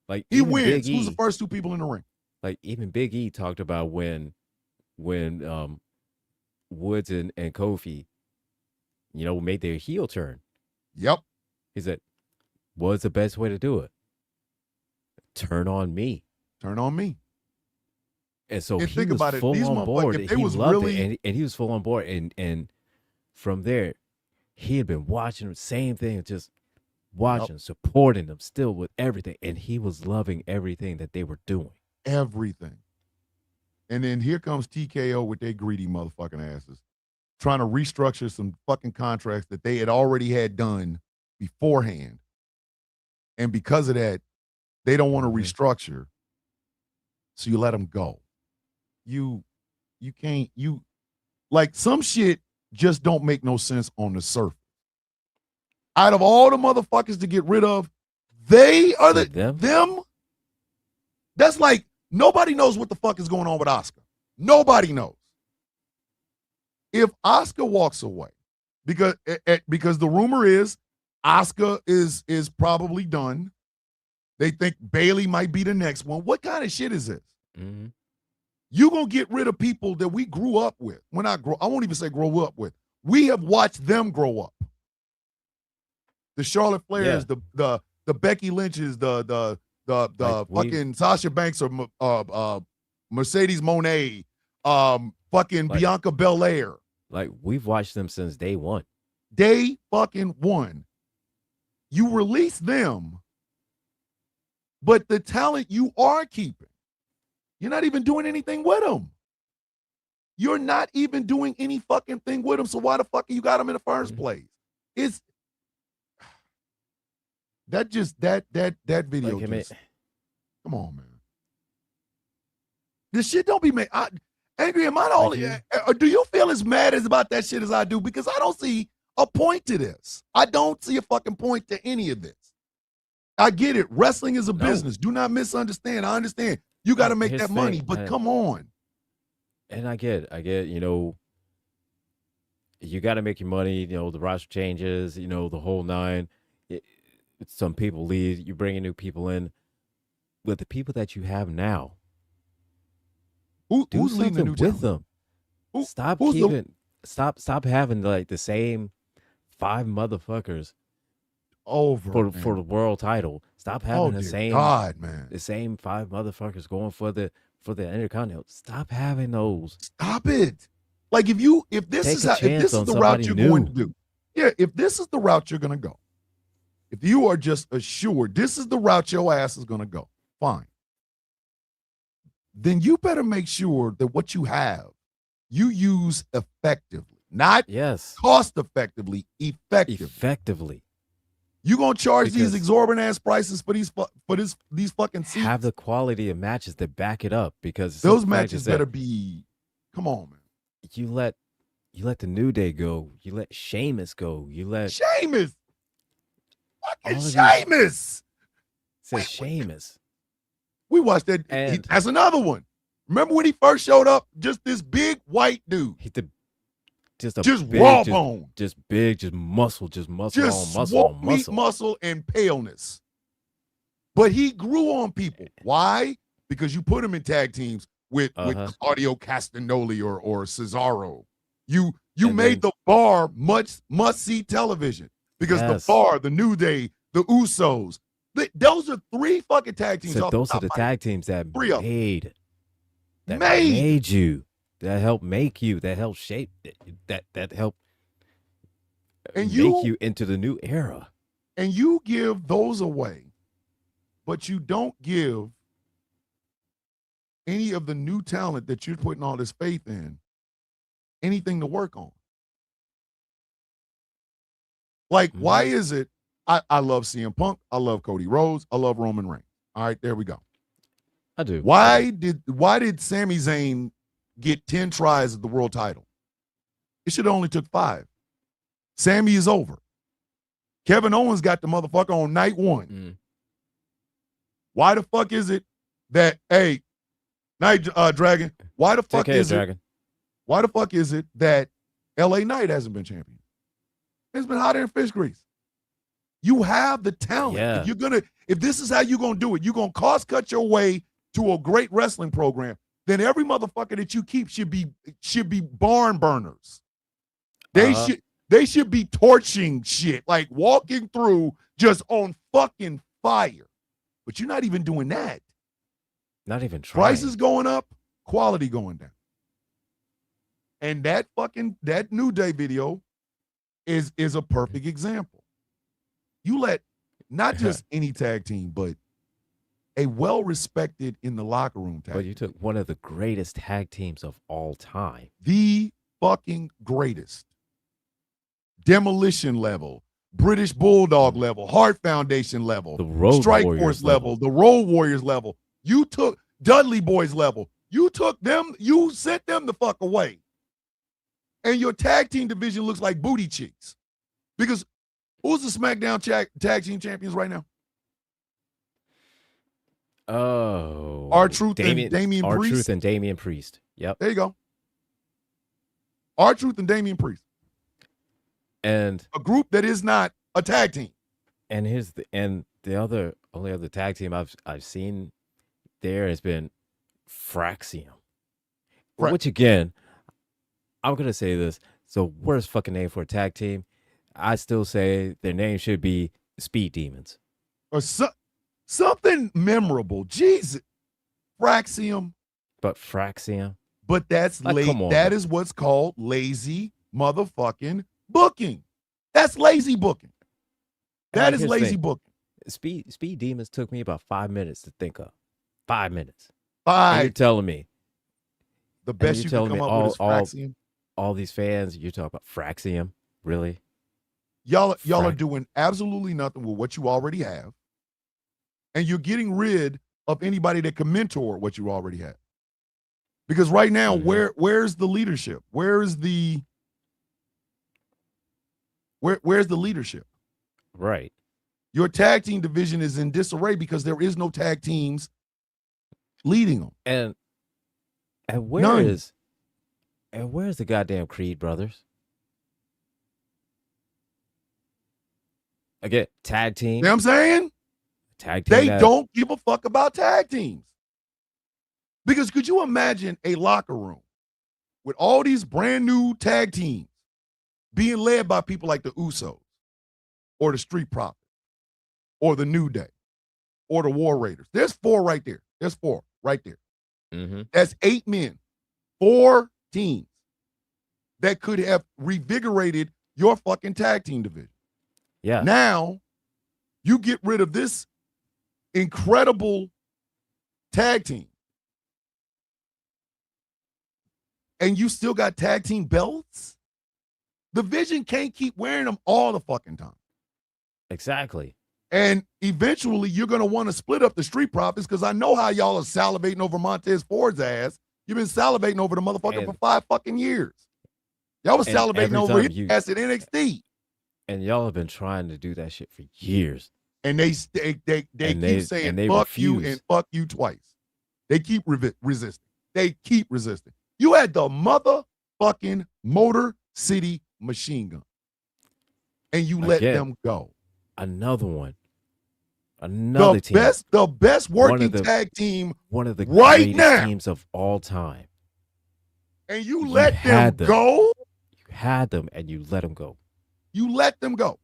Like he wins. Who's the first two people in the ring? Like even Big E talked about when Woods and Kofi, made their heel turn. Yep. He said, what's the best way to do it? Turn on me. Turn on me. And so he was full on board. He loved it, and he was full on board. And from there, he had been watching the same thing, just watching, supporting them still with everything. And he was loving everything that they were doing. Everything. And then here comes TKO with their greedy motherfucking asses, trying to restructure some fucking contracts that they had already had done beforehand. And because of that, they don't want to restructure. So you let them go. You can't, like some shit just don't make no sense on the surface. Out of all the motherfuckers to get rid of, they are them. That's like nobody knows what the fuck is going on with Oscar. Nobody knows. If Oscar walks away, because the rumor is Oscar is probably done. They think Bailey might be the next one. What kind of shit is this? Mm-hmm. You gonna get rid of people that we grew up with. I won't even say grow up with. We have watched them grow up. The Charlotte Flairs, the Becky Lynches, the fucking Sasha Banks or Mercedes Moné, fucking Bianca Belair. Like we've watched them since day one. Day fucking one. You release them, but the talent you are keeping, you're not even doing anything with them. You're not even doing any fucking thing with them. So why the fuck you got them in the first place? It's that video. Come on, man. This shit don't be made. Angry, am I the only? Do you feel as mad about that shit as I do? Because I don't see a point to this. I don't see a fucking point to any of this. I get it. Wrestling is a business. Do not misunderstand. I understand. You got to make that money, but come on. And I get, you got to make your money, the roster changes, the whole nine. Some people leave, you bring in new people in. But the people that you have now, who's leading the new with them? Stop having like the same 5 motherfuckers over for the world title. Stop having the same the same 5 motherfuckers going for the Intercontinental. Stop having those. Stop it. Like if this is the route you're going to do. Yeah, if this is the route you're going to go. If you are just assured this is the route your ass is going to go. Fine. Then you better make sure that what you have you use effectively. Not cost effectively, effectively. You gonna charge these Because exorbitant ass prices for these fucking seats? have the quality of matches that back it up. Because Those the fact matches is that better be. Come on, man. you let the New Day go. You let Sheamus go. You let Sheamus. Fucking all of these. Sheamus. Says Sheamus. We watched that. And That's another one. Remember when he first showed up? Just this big white dude. he did just a Just big, raw bone. just big, just muscle Just on swole muscle. meat muscle and paleness. But he grew on people. Why? Because you put him in tag teams with Claudio Castagnoli or Cesaro. You made the bar must-see television. Because the bar, the New Day, the Usos, those are 3 fucking tag teams. So those are the tag teams that made you, that helped make you, that helped shape, that helped make you into the new era. And you give those away, but you don't give any of the new talent that you're putting all this faith in anything to work on. Like, why is it? I love CM Punk. I love Cody Rhodes. I love Roman Reigns. All right, there we go. I do. Why did Sami Zayn get 10 tries at the world title? It should have only took 5. Sami is over. Kevin Owens got the motherfucker on night 1. Why the fuck is it that, hey, Night Dragon, why the fuck is it that LA Knight hasn't been champion? It's been hotter than fish grease. You have the talent. Yeah. If this is how you're gonna do it, you're gonna cost cut your way to a great wrestling program, then every motherfucker that you keep should be barn burners. They should be torching shit, like walking through just on fucking fire. But you're not even doing that. Not even trying. Prices going up, quality going down. And that New Day video is a perfect example. You let not just any tag team, but a well-respected in the locker room tag. But you took one of the greatest tag teams of all time. The fucking greatest. Demolition level, British Bulldog level, Hart Foundation level, the Road Strike Warriors Force level, the Road Warriors level. You took Dudley Boys level. You took them, you sent them the fuck away. And your tag team division looks like booty cheeks. Because who's the SmackDown tag team champions right now? Oh. R-Truth and Damian Priest. R-Truth and Damian Priest. Yep. There you go. R-Truth and Damian Priest. And a group that is not a tag team. And the only other tag team I've seen there has been Fraxium. Which again, I'm gonna say this. So worst fucking name for a tag team. I still say their name should be Speed Demons. Or something memorable. Jesus. Fraxium. But Fraxium. But that's late. That is what's called lazy motherfucking booking. That's lazy booking. That is lazy booking. Speed Demons took me about 5 minutes to think of. 5 minutes. 5. And you're telling me the best you can come up with is Fraxium. All these fans, you're talking about Fraxium, really? Y'all are doing absolutely nothing with what you already have, and you're getting rid of anybody that can mentor what you already have. Because right now, where's the leadership? Where's the leadership? Right. Your tag team division is in disarray because there is no tag teams leading them. And where's the goddamn Creed brothers? Again, tag team. You know what I'm saying? Tag team. They don't give a fuck about tag teams. Because could you imagine a locker room with all these brand new tag teams being led by people like the Usos or the Street Profits or the New Day or the War Raiders? There's 4 right there. There's 4 right there. That's 8 men, 4 teams that could have revigorated your fucking tag team division. Yeah. Now you get rid of this incredible tag team. And you still got tag team belts? The Vision can't keep wearing them all the fucking time. Exactly. And eventually you're going to want to split up the Street Profits because I know how y'all are salivating over Montez Ford's ass. You've been salivating over the motherfucker for 5 fucking years. Y'all was and salivating every over time his you- ass at NXT. And y'all have been trying to do that shit for years. And they And keep saying and they fuck refuse. you and fuck you twice. They keep resisting. They keep resisting. You had the motherfucking Motor City Machine Gun. And you let Again, them go. Another one. Another team. The best working tag team one of the right greatest now. teams of all time. And you let them them. go? You had them and you let them go. You let them go.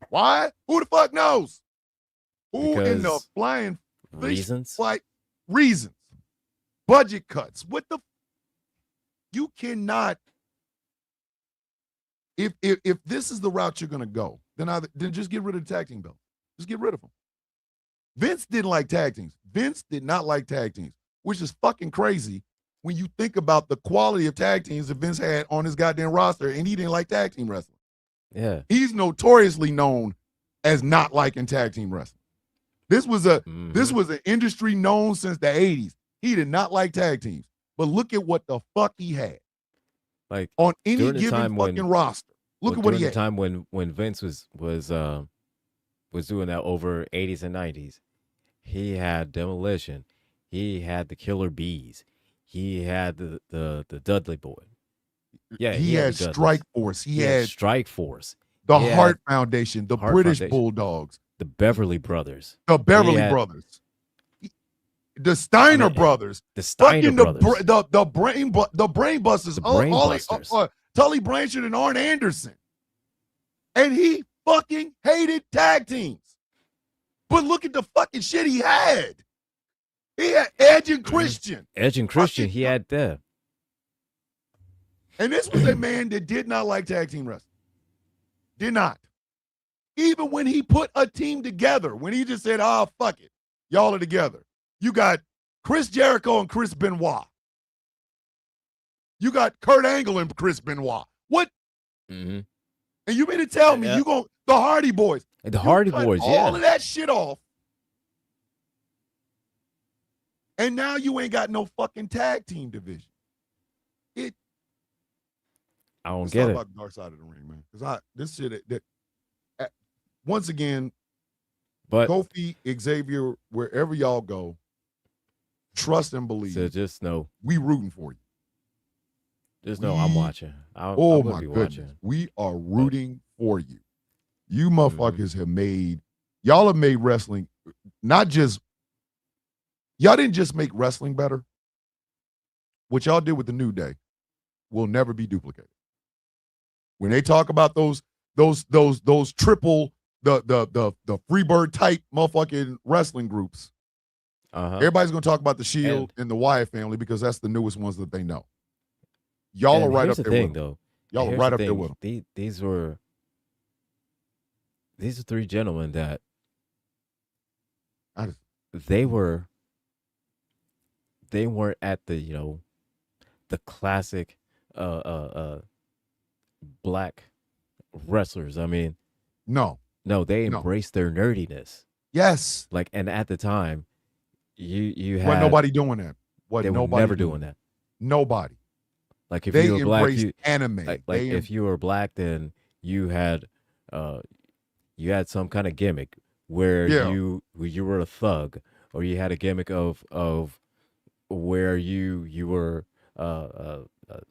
Why? Who the fuck knows? Who in the Because flying fish reasons? fight? Reasons. Budget cuts. What the? You cannot. If this is the route you're gonna go, then just get rid of the tag team belt. Just get rid of them. Vince didn't like tag teams. Vince did not like tag teams, which is fucking crazy when you think about the quality of tag teams that Vince had on his goddamn roster, and he didn't like tag team wrestling. Yeah. He's notoriously known as not liking tag team wrestling. This was an industry known since the 80s. He did not like tag teams. But look at what the fuck he had. Like on any during the given time fucking when- roster. Look at what he during had. the time when Vince was doing that over 80s and 90s, he had Demolition, he had the Killer Bees, he had the Dudley Boy. Yeah, he had the Dudleys. Strike Force. He had Strike Force, the he had Hart Foundation, the Hart British Foundation. Bulldogs, the Beverly Brothers, the Beverly had- Brothers, the Steiner Brothers, the Steiner fucking Brothers. the Brain Busters, The Brain Busters. Tully Blanchard and Arn Anderson. And he fucking hated tag teams. But look at the fucking shit he had. He had Edge and Christian. Edge and Christian, Fucking- he had there. And this was a man that did not like tag team wrestling. Did not. Even when he put a team together, when he just said, oh, fuck it, y'all are together. You got Chris Jericho and Chris Benoit. You got Kurt Angle and Chris Benoit. What? Mm-hmm. And you mean to tell me you going the Hardy Boys? The Hardy cut Boys, all of that shit off. And now you ain't got no fucking tag team division. I don't Let's get talk it. about the dark side of the ring, man. Because this shit once again, But Kofi, Xavier, wherever y'all go, trust and believe. so just know, We rooting for you. I'm watching. I'm Oh gonna my be goodness. watching. We are rooting for you. You motherfuckers have made wrestling not just y'all didn't just make wrestling better. What y'all did with the New Day will never be duplicated. When they talk about those triple the Freebird type motherfucking wrestling groups, everybody's gonna talk about the Shield and the Wyatt family because that's the newest ones that they know. Y'all are right up there with them. Y'all are right up there with them. These are three gentlemen that they weren't at the the classic black wrestlers. I mean, no, they embraced their nerdiness. Yes. Like, and at the time, you had Wasn't nobody doing that. They were never doing that. Nobody. Like if They you were black, embraced anime. like if you were black, then you had some kind of gimmick where you were a thug, or you had a gimmick of where you were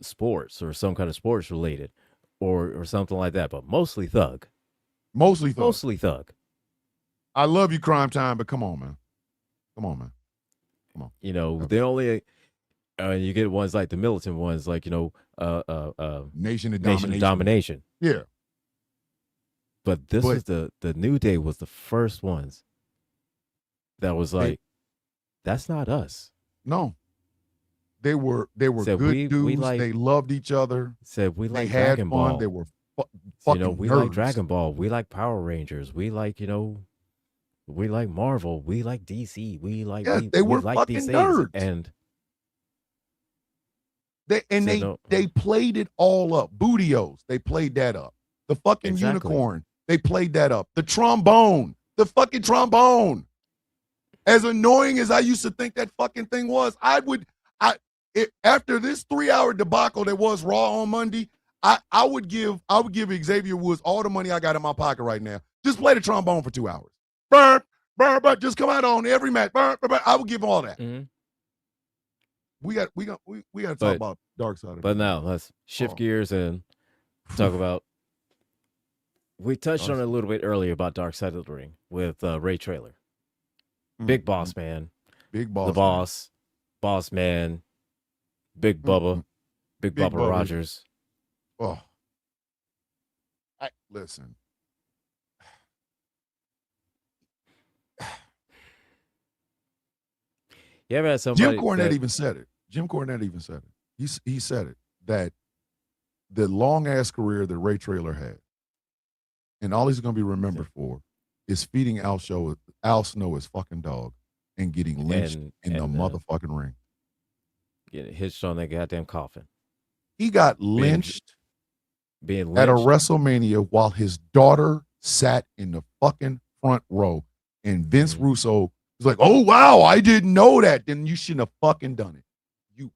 sports or some kind of sports related or something like that, but mostly thug. Mostly thug. I love you, Crime Time, but come on, man. Come on. They only you get ones like the militant ones, like Nation of Domination. Yeah. But this was the New Day was the first ones that was like, that's not us. No. They were good dudes. They loved each other. Said we like had Dragon fun. Ball. They were fucking we nerds. like Dragon Ball. We like Power Rangers. We like, we like Marvel. We like DC. We like they were like fucking these nerds. things. And they played it all up. Bootios, they played that up. The fucking unicorn, They played that up. The trombone. The fucking trombone. As annoying as I used to think that fucking thing was, after this 3-hour debacle that was Raw on Monday, I would give Xavier Woods all the money I got in my pocket right now. Just play the trombone for 2 hours. Burr, burr, burr, just come out on every match. Burr, burr, burr. I would give him all that. Mm-hmm. We got to talk about Dark Side of the But now let's shift gears and talk about. We touched on it a little bit earlier about Dark Side of the Ring with Ray Traylor, Big Boss Man, Big Boss, the Boss, Boss Man, Big Bubba, Big Bubba Rogers. Oh, listen. You ever had somebody? Jim Cornette even said it. He said it, that the long ass career that Ray Traylor had, and all he's going to be remembered for, is feeding Al Snow his fucking dog and getting lynched in the motherfucking ring. Getting hitched on that goddamn coffin. He got lynched being at a WrestleMania while his daughter sat in the fucking front row, and Vince Russo was like, "Oh wow, I didn't know that." Then you shouldn't have fucking done it. You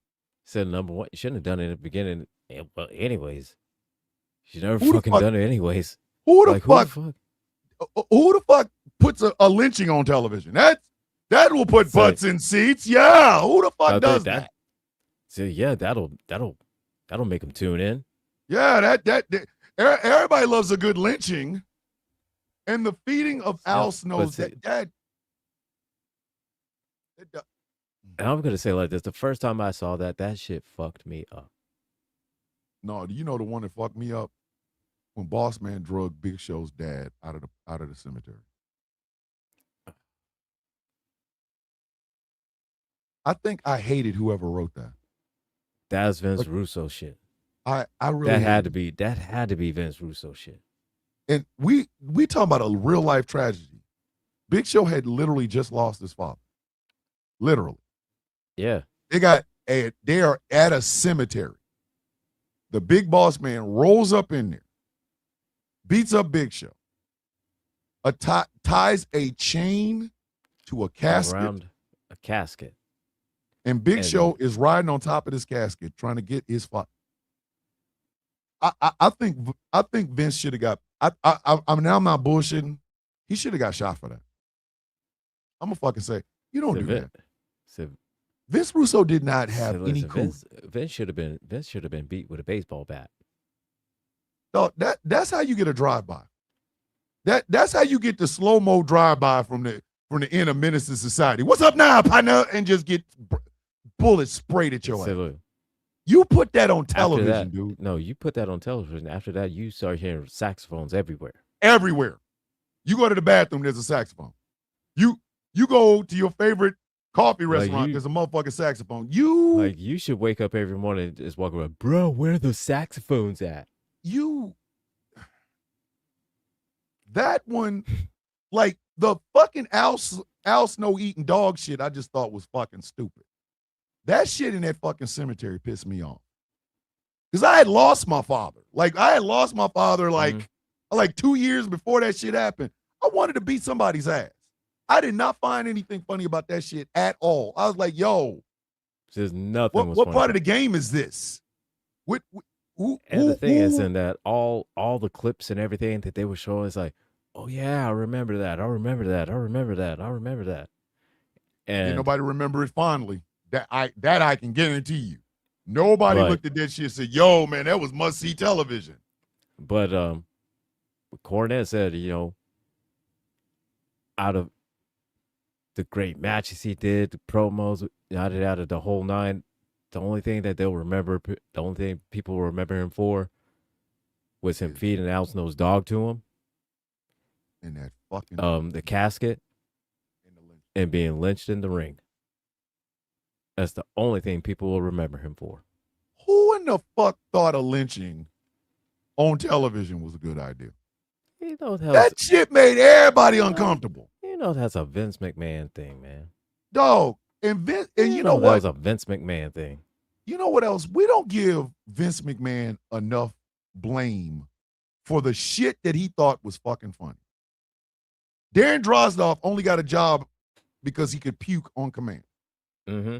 said number one, you shouldn't have done it in the beginning. Well, anyways, you never fucking done it anyways. Who the fuck puts a lynching on television? That will put butts in seats. Yeah, who the fuck does that? So yeah, that'll make them tune in. Yeah, that everybody loves a good lynching, and the feeding of Al Snow's that. I'm gonna say like this: the first time I saw that shit fucked me up. No, do you know the one that fucked me up? When Boss Man drugged Big Show's dad out of the cemetery. I think I hated whoever wrote that. That's Vince Russo shit. I really that had to be Vince Russo shit. And we talking about a real life tragedy. Big Show had literally just lost his father. Literally. Yeah. They are at a cemetery. The Big Boss Man rolls up in there, beats up Big Show, ties a chain to a casket. Around a casket. And Big Show is riding on top of this casket trying to get his father. I think Vince should have got. I'm not bullshitting. He should have got shot for that. I'm gonna fucking say you don't do that. Vince Russo did not have any cool. Vince should have been beat with a baseball bat. No, that's how you get a drive-by. That's how you get the slow-mo drive-by from the end of Menace to Society. What's up now, partner? And just get bullets sprayed at your ass. You put that on television, dude. No, you put that on television. After that, you start hearing saxophones everywhere. Everywhere. You go to the bathroom, there's a saxophone. You go to your favorite coffee restaurant, there's a motherfucking saxophone. You should wake up every morning and just walk around, bro, where are those saxophones at? That one, like the fucking Al Snow eating dog shit, I just thought was fucking stupid. That shit in that fucking cemetery pissed me off. Because I had lost my father. Like 2 years before that shit happened. I wanted to beat somebody's ass. I did not find anything funny about that shit at all. I was like, yo. There's nothing. What part of the game is this? And the thing is in that all the clips and everything that they were showing is like, oh yeah, I remember that. I remember that. And ain't nobody remember it fondly. That I can guarantee you. Nobody looked at that shit and said, yo, man, that was must-see television. But Cornette said, out of the great matches he did, the promos, out of the whole nine, the only thing that they'll remember, the only thing people will remember him for was him feeding Al Snow's dog to him. In that fucking the casket and being lynched in the ring. That's the only thing people will remember him for. Who in the fuck thought a lynching on television was a good idea? That shit made everybody uncomfortable. That's a Vince McMahon thing, man. Dog. And Vince, and you know what? That was a Vince McMahon thing. You know what else? We don't give Vince McMahon enough blame for the shit that he thought was fucking funny. Darren Drozdov only got a job because he could puke on command. Mm-hmm.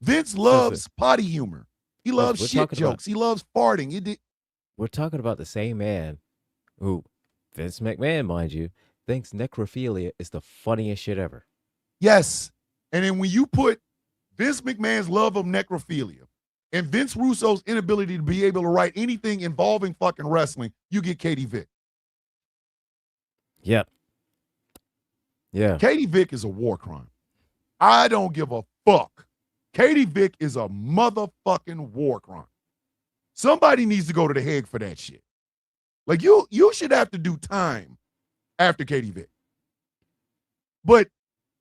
Vince loves potty humor. He loves we're shit jokes. He loves farting. We're talking about the same man who, Vince McMahon, mind you, thinks necrophilia is the funniest shit ever. Yes. And then when you put Vince McMahon's love of necrophilia and Vince Russo's inability to be able to write anything involving fucking wrestling, you get Katie Vick. Yep. Yeah. Katie Vick is a war crime. I don't give a fuck. Katie Vick is a motherfucking war crime. Somebody needs to go to the Hague for that shit. Like, you should have to do time after Katie Vick. But,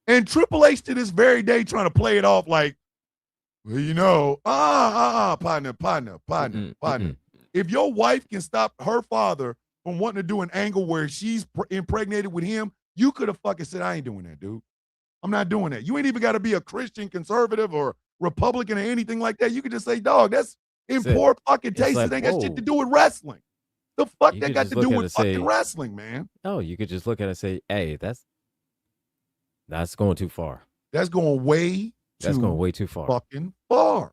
and Triple H to this very day trying to play it off like, well, you know, partner. If your wife can stop her father from wanting to do an angle where she's impregnated with him, you could have fucking said, I ain't doing that, dude. I'm not doing that. You ain't even got to be a Christian conservative or Republican or anything like that. You could just say, dog, that's in poor fucking taste. It ain't got shit to do with wrestling. The fuck that got to do with fucking wrestling, man? Oh, you could just look at it and say, hey, that's going too far. That's going way too far. Fucking far.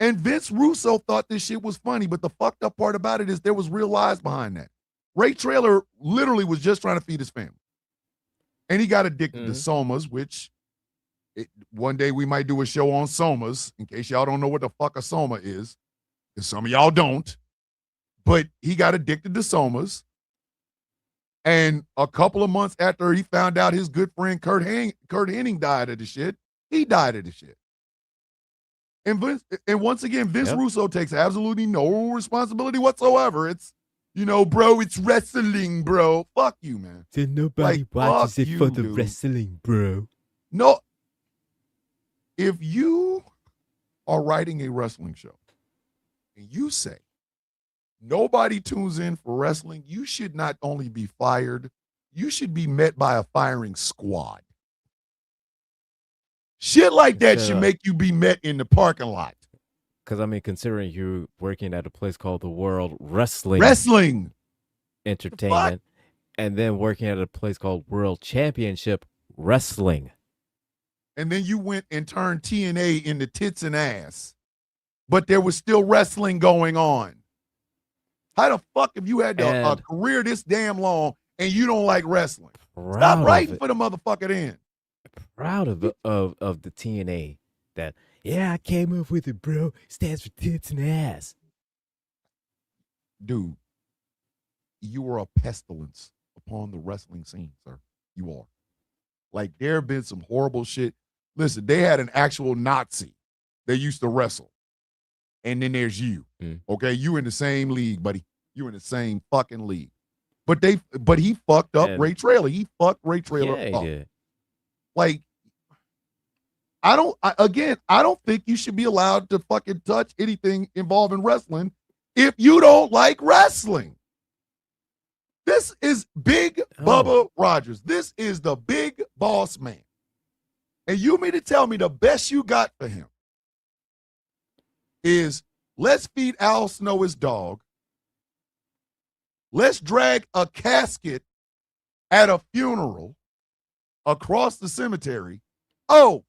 And Vince Russo thought this shit was funny, but the fucked up part about it is there was real lies behind that. Ray Traylor literally was just trying to feed his family. And he got addicted to somas, which one day we might do a show on somas, in case y'all don't know what the fuck a soma is, because some of y'all don't. But he got addicted to somas. And a couple of months after he found out his good friend Kurt Hennig died of the shit, he died of the shit. And once again, Vince Russo takes absolutely no responsibility whatsoever. It's, you know, bro, it's wrestling, bro. Fuck you, man. So nobody watches it for the wrestling, bro. No. If you are writing a wrestling show and you say nobody tunes in for wrestling, you should not only be fired, you should be met by a firing squad. Shit like that should make you be met in the parking lot. Because, I mean, considering you working at a place called the World Wrestling Entertainment, and then working at a place called World Championship Wrestling. And then you went and turned TNA into tits and ass, but there was still wrestling going on. How the fuck have you had a career this damn long and you don't like wrestling? Stop writing for the motherfucker then. Proud of the TNA that, yeah, I came up with it, bro. Stands for tits and ass. Dude, you are a pestilence upon the wrestling scene, sir. You are. Like, there have been some horrible shit. Listen, they had an actual Nazi that used to wrestle. And then there's you. Okay? You in the same league, buddy. You in the same fucking league. But he fucked up Ray Traylor. He fucked Ray Traylor up. He did. Like, I don't think you should be allowed to fucking touch anything involving wrestling if you don't like wrestling. This is Big Bubba Rogers. This is the big boss man. And you mean to tell me the best you got for him is let's feed Al Snow his dog. Let's drag a casket at a funeral across the cemetery. Oh,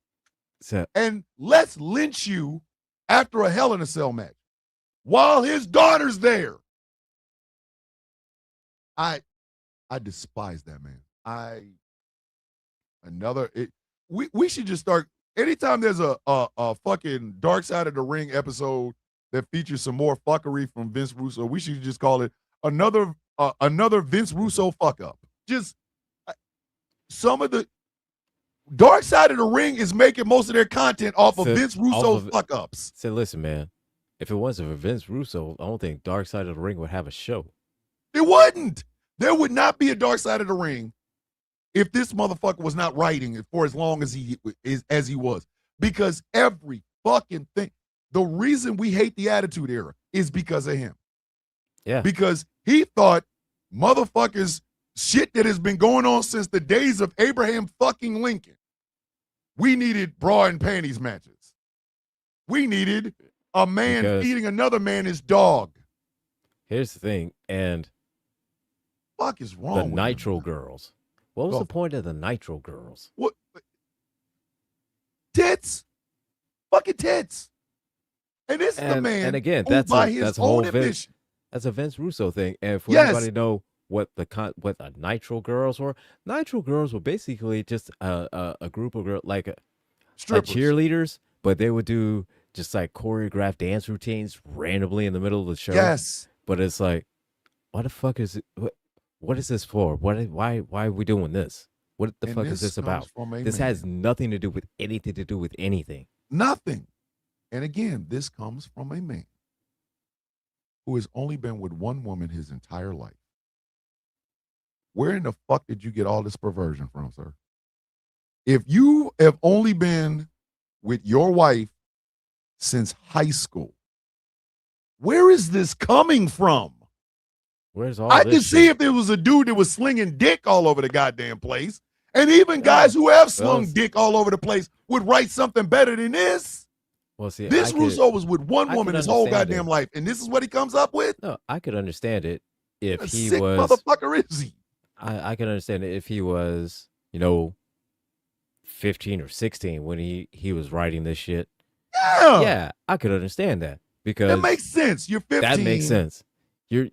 and let's lynch you after a Hell in a Cell match while his daughter's there. I despise that man. We should just start anytime there's a fucking Dark Side of the Ring episode that features some more fuckery from Vince Russo. We should just call it another Vince Russo fuck up. Just some of the Dark Side of the Ring is making most of their content off of Vince Russo's fuck ups. So listen, man, if it wasn't for Vince Russo, I don't think Dark Side of the Ring would have a show. It wouldn't. There would not be a Dark Side of the Ring if this motherfucker was not writing it for as long as he was. Because every fucking thing, the reason we hate the Attitude Era is because of him. Yeah. Because he thought motherfuckers shit that has been going on since the days of Abraham fucking Lincoln. We needed bra and panties matches. We needed a man feeding another man his dog. Here's the thing. And Fuck is wrong the with Nitro him? Girls. What was Go. the point of the Nitro Girls? What? Tits. Fucking tits. And this is the man And again, who, by his that's a own whole admission. That's a Vince Russo thing. And for Yes. anybody to know what the Nitro Girls were, Nitro Girls were basically just a group of girls like Strippers. cheerleaders, but they would do just like choreographed dance routines randomly in the middle of the show. Yes. But it's like, what the fuck is it? What is this for? Why are we doing this? What the fuck is this about? This has nothing to do with anything. Nothing. And again, this comes from a man who has only been with one woman his entire life. Where in the fuck did you get all this perversion from, sir? If you have only been with your wife since high school, where is this coming from? Where's all I this could see shit? if there was a dude that was slinging dick all over the goddamn place. And even guys who have slung dick all over the place would write something better than this. Well, see, This Russo was with one woman his whole goddamn life, and this is what he comes up with? No, I could understand it if What a he sick was. motherfucker is he? I can understand it if he was, 15 or 16 when he was writing this shit. Yeah. Yeah, I could understand that because That makes sense. You're 15. that makes sense. You're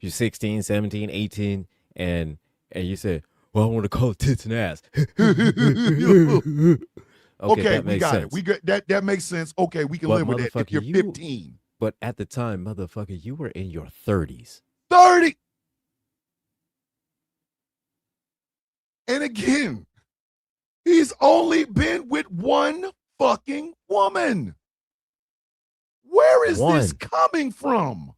16, 17, 18, and you said, well, I want to call it tits and ass. Okay, that we makes got sense. it. We got that makes sense. Okay, we can But live with that if you're motherfucker, 15. But at the time, motherfucker, you were in your 30s. 30. And again, he's only been with one fucking woman. Where is this coming from?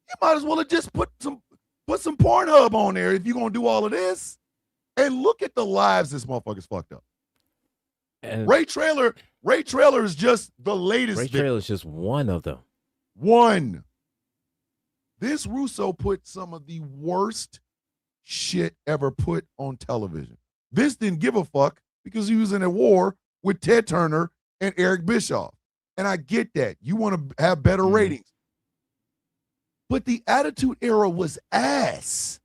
You might as well have just put some Pornhub on there if you're gonna do all of this. And look at the lives this motherfucker's fucked up. And Ray Trailer is just the latest. Ray Trailer is just one of them. One. This Russo put some of the worst shit ever put on television. Vince didn't give a fuck because he was in a war with Ted Turner and Eric Bischoff. And I get that. You want to have better ratings. But the Attitude Era was ass.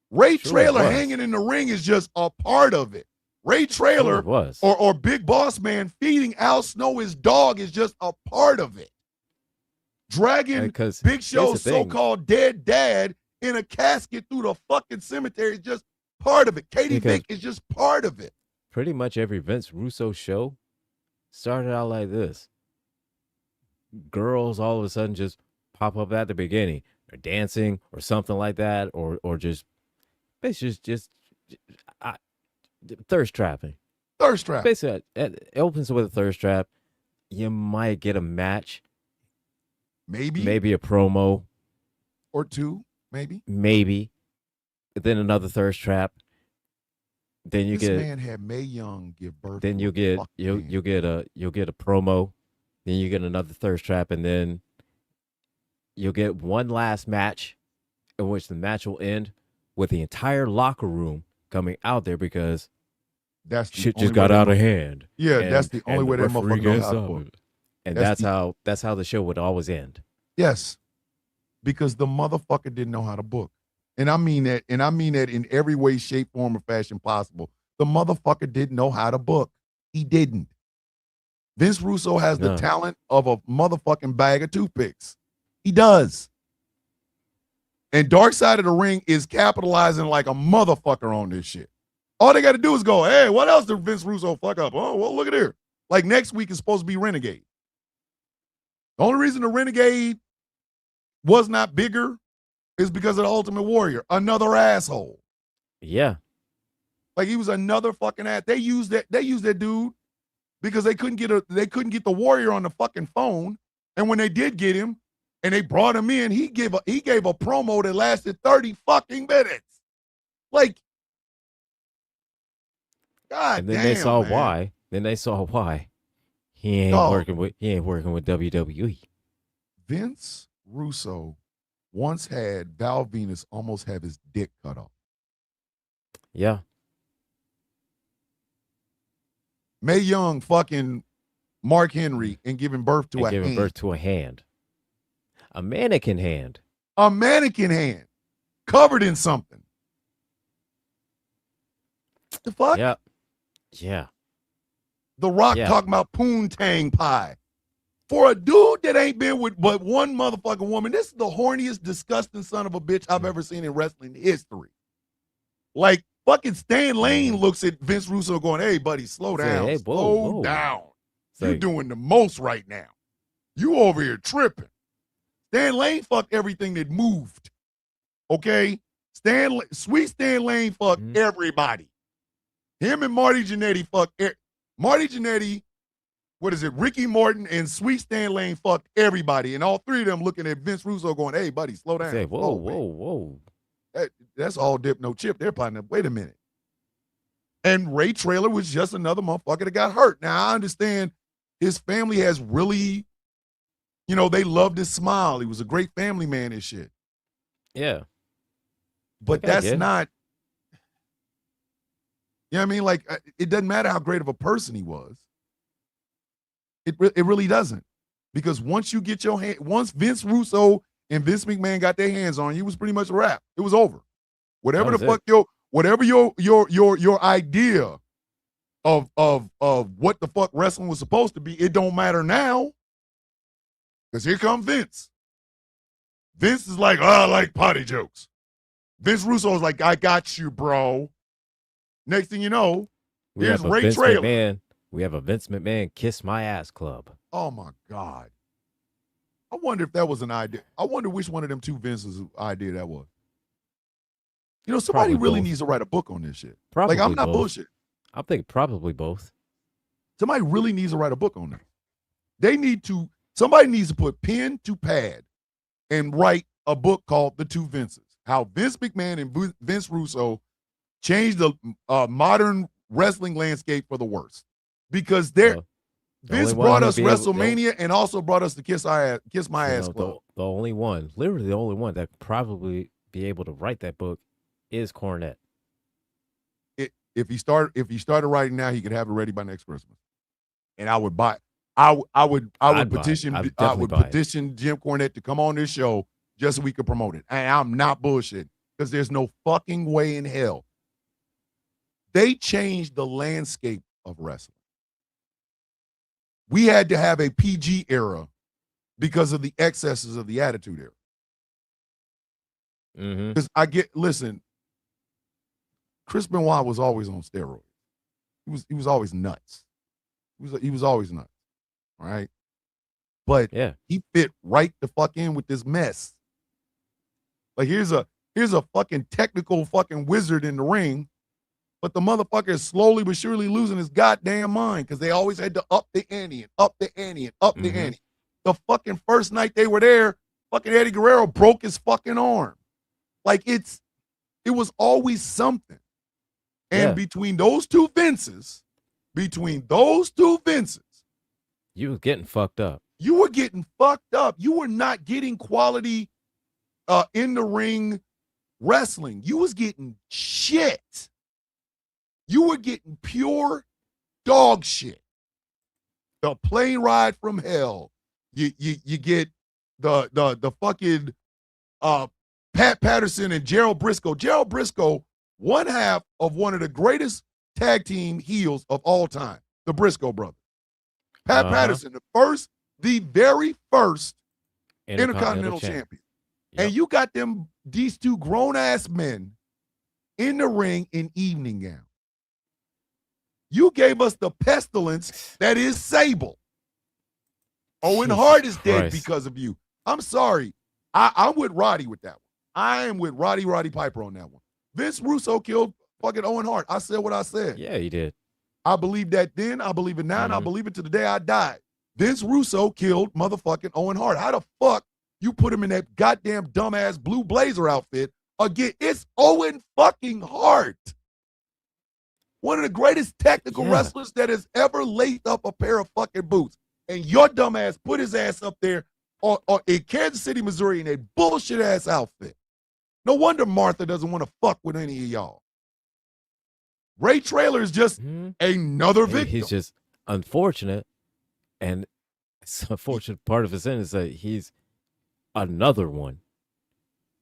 Ray Trailer hanging in the ring is just a part of it. Ray Trailer or Big Boss Man feeding Al Snow his dog is just a part of it. Dragging Big Show's so-called dead dad in a casket through the fucking cemetery is just part of it. Katie Vick is just part of it. Pretty much every Vince Russo show started out like this. Girls all of a sudden just pop up at the beginning. They're dancing or something like that, or just basically just thirst trapping. Thirst trap. Basically, it opens with a thirst trap. You might get a match. Maybe a promo. Or two, maybe. Maybe. Then another thirst trap. Then you this get man had Mae Young give birth. Then you'll get a promo. Then you get another thirst trap, and then you'll get one last match in which the match will end with the entire locker room coming out there because shit just got out of hand. Yeah, that's the only way that motherfucker knows how to book. And that's how the show would always end. Yes, because the motherfucker didn't know how to book. And I mean that in every way, shape, form, or fashion possible. The motherfucker didn't know how to book. He didn't. Vince Russo has the talent of a motherfucking bag of toothpicks. He does. And Dark Side of the Ring is capitalizing like a motherfucker on this shit. All they got to do is go, hey, what else did Vince Russo fuck up? Oh, well, look at here. Like next week is supposed to be Renegade. The only reason the Renegade was not bigger is because of the Ultimate Warrior. Another asshole. Yeah. Like he was another fucking ass. They used that dude because they couldn't get the Warrior on the fucking phone. And when they did get him and they brought him in, he gave a promo that lasted 30 fucking minutes. Like, God and then damn, they saw man. why. Then they saw why he ain't working with WWE. Vince Russo once had Val Venus almost have his dick cut off. Yeah. Mae Young fucking Mark Henry and giving birth to a hand. A mannequin hand. a mannequin hand covered in something. The fuck? Yeah. Yeah. The Rock Yeah. talking about poontang pie. For a dude that ain't been with but one motherfucking woman, this is the horniest, disgusting son of a bitch I've ever seen in wrestling history. Like, fucking Stan Lane looks at Vince Russo going, hey, buddy, slow down. Hey, slow down. You're like, doing the most right now. You over here tripping. Stan Lane fucked everything that moved. Okay? Sweet Stan Lane fucked everybody. Him and Marty Jannetty fucked Marty Jannetty, what is it, Ricky Morton and Sweet Stan Lane fucked everybody. And all three of them looking at Vince Russo going, hey, buddy, slow down. say, whoa. That's all dip, no chip. They're partner. Wait a minute. And Ray Traylor was just another motherfucker that got hurt. Now, I understand his family has really, you know, they loved his smile. He was a great family man and shit. Yeah. But that's not, you know what I mean? Like, it doesn't matter how great of a person he was. It really doesn't. Because once you get your hand, once Vince Russo and Vince McMahon got their hands on you, it was pretty much a wrap. It was over. Whatever the fuck your idea of what the fuck wrestling was supposed to be, it don't matter now. Because here come Vince. Vince is like, oh, I like potty jokes. Vince Russo is like, I got you, bro. Next thing you know, here's Ray Traylor. We have a Vince McMahon Kiss My Ass Club. Oh, my God. I wonder if that was an idea. I wonder which one of them two Vince's idea that was. You know, somebody Probably really both. needs to write a book on this shit. Probably like, I'm not both. bullshit. I'm thinking probably both. Somebody really needs to write a book on that. Somebody needs to put pen to pad and write a book called The Two Vinces. How Vince McMahon and Vince Russo changed the modern wrestling landscape for the worst. Because Vince brought us WrestleMania and also brought us the Kiss My Ass Club. The only one, literally the only one that could probably be able to write that book is Cornette. If he started writing now, he could have it ready by next Christmas. And I would buy. I would petition Jim Cornette to come on this show just so we could promote it. And I'm not bullshit because there's no fucking way in hell. They changed the landscape of wrestling. We had to have a PG era because of the excesses of the Attitude Era. Because listen, Chris Benoit was always on steroids. He was always nuts. He was always nuts. All right. But he fit right the fuck in with this mess. Like here's a fucking technical fucking wizard in the ring, but the motherfucker is slowly but surely losing his goddamn mind because they always had to up the ante and up the ante and up the ante. The fucking first night they were there, fucking Eddie Guerrero broke his fucking arm. Like it was always something. And between those two Vinces, you was getting fucked up. You were getting fucked up. You were not getting quality in the ring wrestling. You was getting shit. You were getting pure dog shit. The plane ride from hell. You get the fucking Pat Patterson and Gerald Briscoe. Gerald Briscoe, one half of one of the greatest tag team heels of all time, the Briscoe brothers. Pat Patterson, the very first Intercontinental Champion. Yep. And you got these two grown-ass men in the ring in evening gown. You gave us the pestilence that is Sable. Owen Hart is dead because of you. I'm sorry. I'm with Roddy with that one. I am with Roddy Piper on that one. Vince Russo killed fucking Owen Hart. I said what I said. Yeah, he did. I believe that then. I believe it now, and I believe it to the day I die. Vince Russo killed motherfucking Owen Hart. How the fuck you put him in that goddamn dumbass blue blazer outfit again? It's Owen fucking Hart. One of the greatest technical wrestlers that has ever laced up a pair of fucking boots. And your dumbass put his ass up there in Kansas City, Missouri in a bullshit ass outfit. No wonder Martha doesn't want to fuck with any of y'all. Ray Traylor is just another victim. He's just unfortunate. And it's unfortunate part of his end is that he's another one.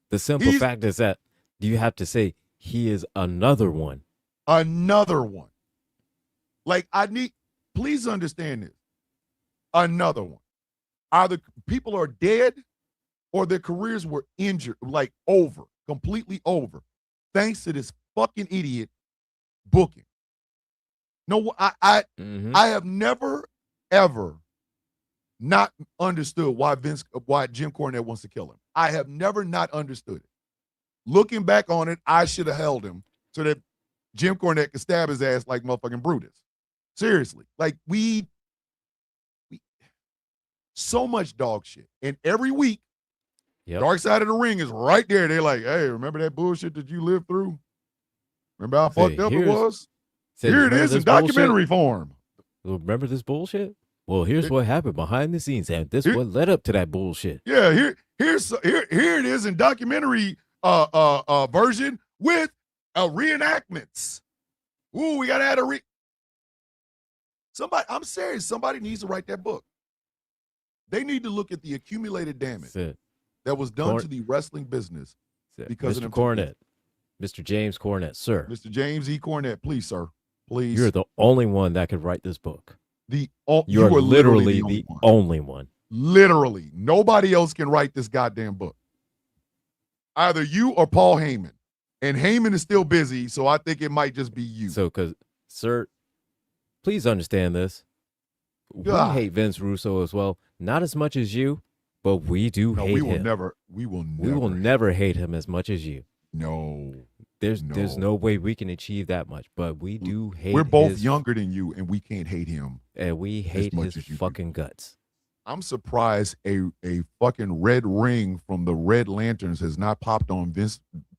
The simple fact is that you have to say he is another one. Another one. Like, please understand this. Another one. Either people are dead or their careers were injured, like over, completely over, thanks to this fucking idiot booking. No, I have never, ever not understood why Jim Cornette wants to kill him. I have never not understood it. Looking back on it, I should have held him so that Jim Cornette could stab his ass like motherfucking Brutus. Seriously. Like, we so much dog shit. And every week, Dark Side of the Ring is right there. They're like, hey, remember that bullshit that you lived through? Remember how fucked up it was? Here it is in documentary form. Remember this bullshit? Well, here's what happened behind the scenes, and this what led up to that bullshit. Yeah, here it is in documentary version with reenactments. Ooh, we gotta add somebody. I'm serious. Somebody needs to write that book. They need to look at the accumulated damage that was done to the wrestling business because Mr. of Cornette, Mr. James Cornette, sir. Mr. James E. Cornette, please, sir. Please. You're the only one that could write this book. You are literally the only one. Literally. Nobody else can write this goddamn book. Either you or Paul Heyman. And Heyman is still busy, so I think it might just be you. So, sir, please understand this. We hate Vince Russo as well. Not as much as you, but we do hate him. We will never hate him as much as you. No. There's no way we can achieve that much, but we do hate. We're both younger than you, and we can't hate him. And we hate his fucking guts. I'm surprised a fucking red ring from the Red Lanterns has not popped on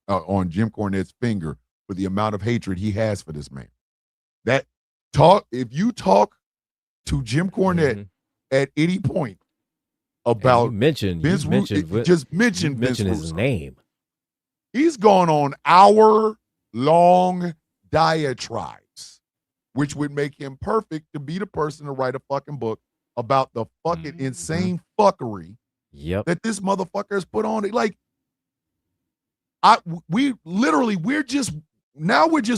on Jim Cornette's finger for the amount of hatred he has for this man. If you talk to Jim Cornette at any point about Vince Russo, just mention Vince Russo. His name. He's gone on hour-long diatribes, which would make him perfect to be the person to write a fucking book about the fucking insane fuckery that this motherfucker has put on it. Like, we're just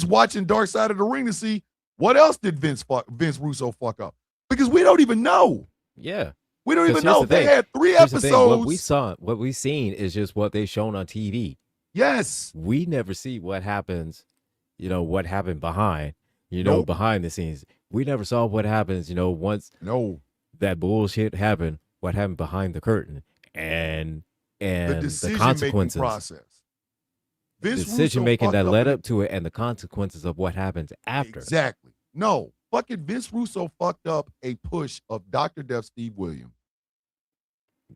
watching Dark Side of the Ring to see what else did Vince Russo fuck up, because we don't even know. Yeah, we don't even know. They had 3 episodes. What we've seen is just what they've shown on TV. Yes. We never see what happens, what happened behind, behind the scenes. We never saw what happens, once that bullshit happened, what happened behind the curtain and the consequences. Process. The decision making that led up to it and the consequences of what happens after. Exactly. No, fucking Vince Russo fucked up a push of Dr. Death Steve Williams.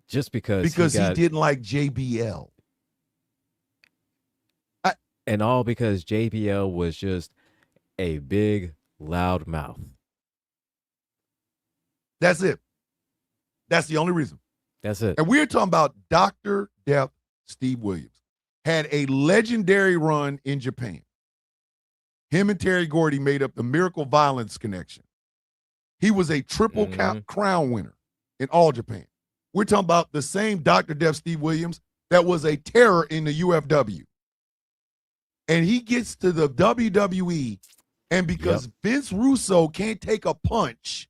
Just because he didn't like JBL. And all because JBL was just a big, loud mouth. That's it. That's the only reason. That's it. And we're talking about Dr. Death Steve Williams. Had a legendary run in Japan. Him and Terry Gordy made up the Miracle Violence connection. He was a triple crown winner in All Japan. We're talking about the same Dr. Death Steve Williams that was a terror in the UFW. And he gets to the WWE, and because Vince Russo can't take a punch,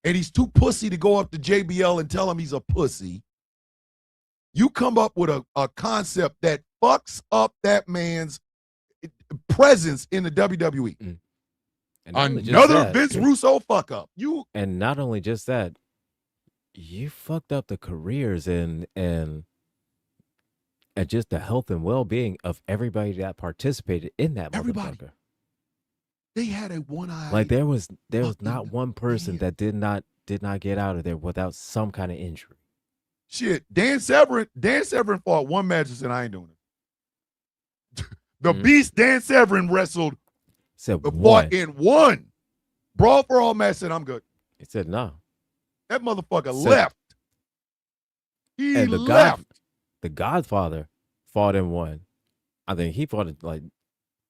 and he's too pussy to go up to JBL and tell him he's a pussy, you come up with a concept that fucks up that man's presence in the WWE. Another Vince Russo fuck up. And not only just that, you fucked up the careers and just the health and well-being of everybody that participated in that motherfucker. They had a one-eye. Like there was not one person that did not get out of there without some kind of injury. Shit, Dan Severn fought one match and said, I ain't doing it. The Beast Dan Severn fought in one Brawl for All match, said, I'm good. He said, no. That motherfucker left. He left. The Godfather fought in one. I think he fought like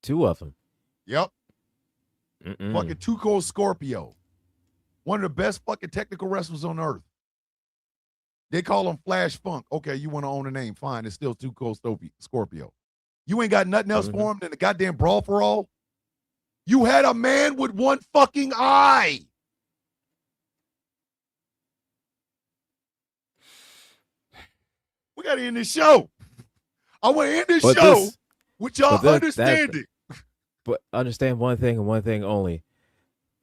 2 of them. Yep. Fucking 2 Cold Scorpio. One of the best fucking technical wrestlers on earth. They call him Flash Funk. Okay, you want to own a name. Fine. It's still Too Cold Scorpio. You ain't got nothing else for him than the goddamn Brawl for All. You had a man with one fucking eye. We got to end this show. I want to end this show with y'all understanding. But understand one thing and one thing only.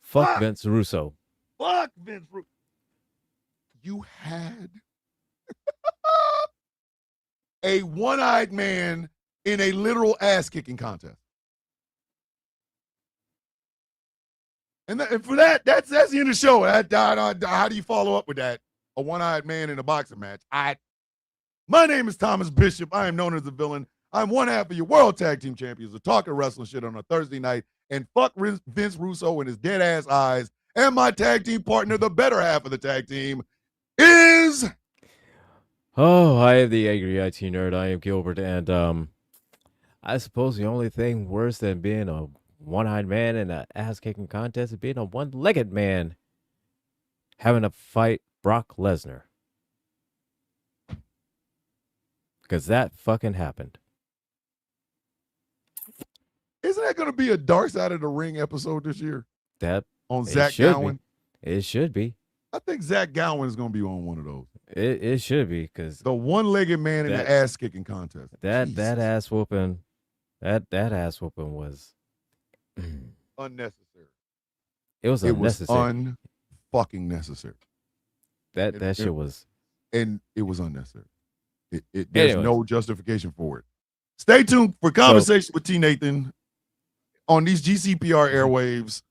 Fuck Vince Russo. Fuck Vince Russo. You had a one-eyed man in a literal ass-kicking contest. And for that, that's the end of the show. How do you follow up with that? A one-eyed man in a boxing match. My name is Thomas Bishop. I am known as the villain. I'm one half of your World Tag Team Champions, the talking wrestling shit on a Thursday night. And fuck Vince Russo and his dead-ass eyes. And my tag team partner, the better half of the tag team, is... Oh, I am the Angry IT Nerd. I am Gilbert. And I suppose the only thing worse than being a one-eyed man in an ass-kicking contest is being a one-legged man having to fight Brock Lesnar. Because that fucking happened. Isn't that going to be a Dark Side of the Ring episode this year? That on Zach Gowen? It should be. I think Zach Gowen is going to be on one of those. It should be, because the one-legged man in the ass-kicking contest. That ass whooping, that ass whooping was unnecessary. It was unnecessary. Unfucking necessary. That shit was, and it was unnecessary. There's no justification for it. Stay tuned for conversation with T. Nathan on these GCPR airwaves.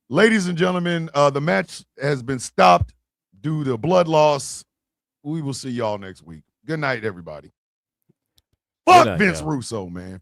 Ladies and gentlemen, the match has been stopped due to blood loss. We will see y'all next week. Good night, everybody. Fuck Vince Russo, man.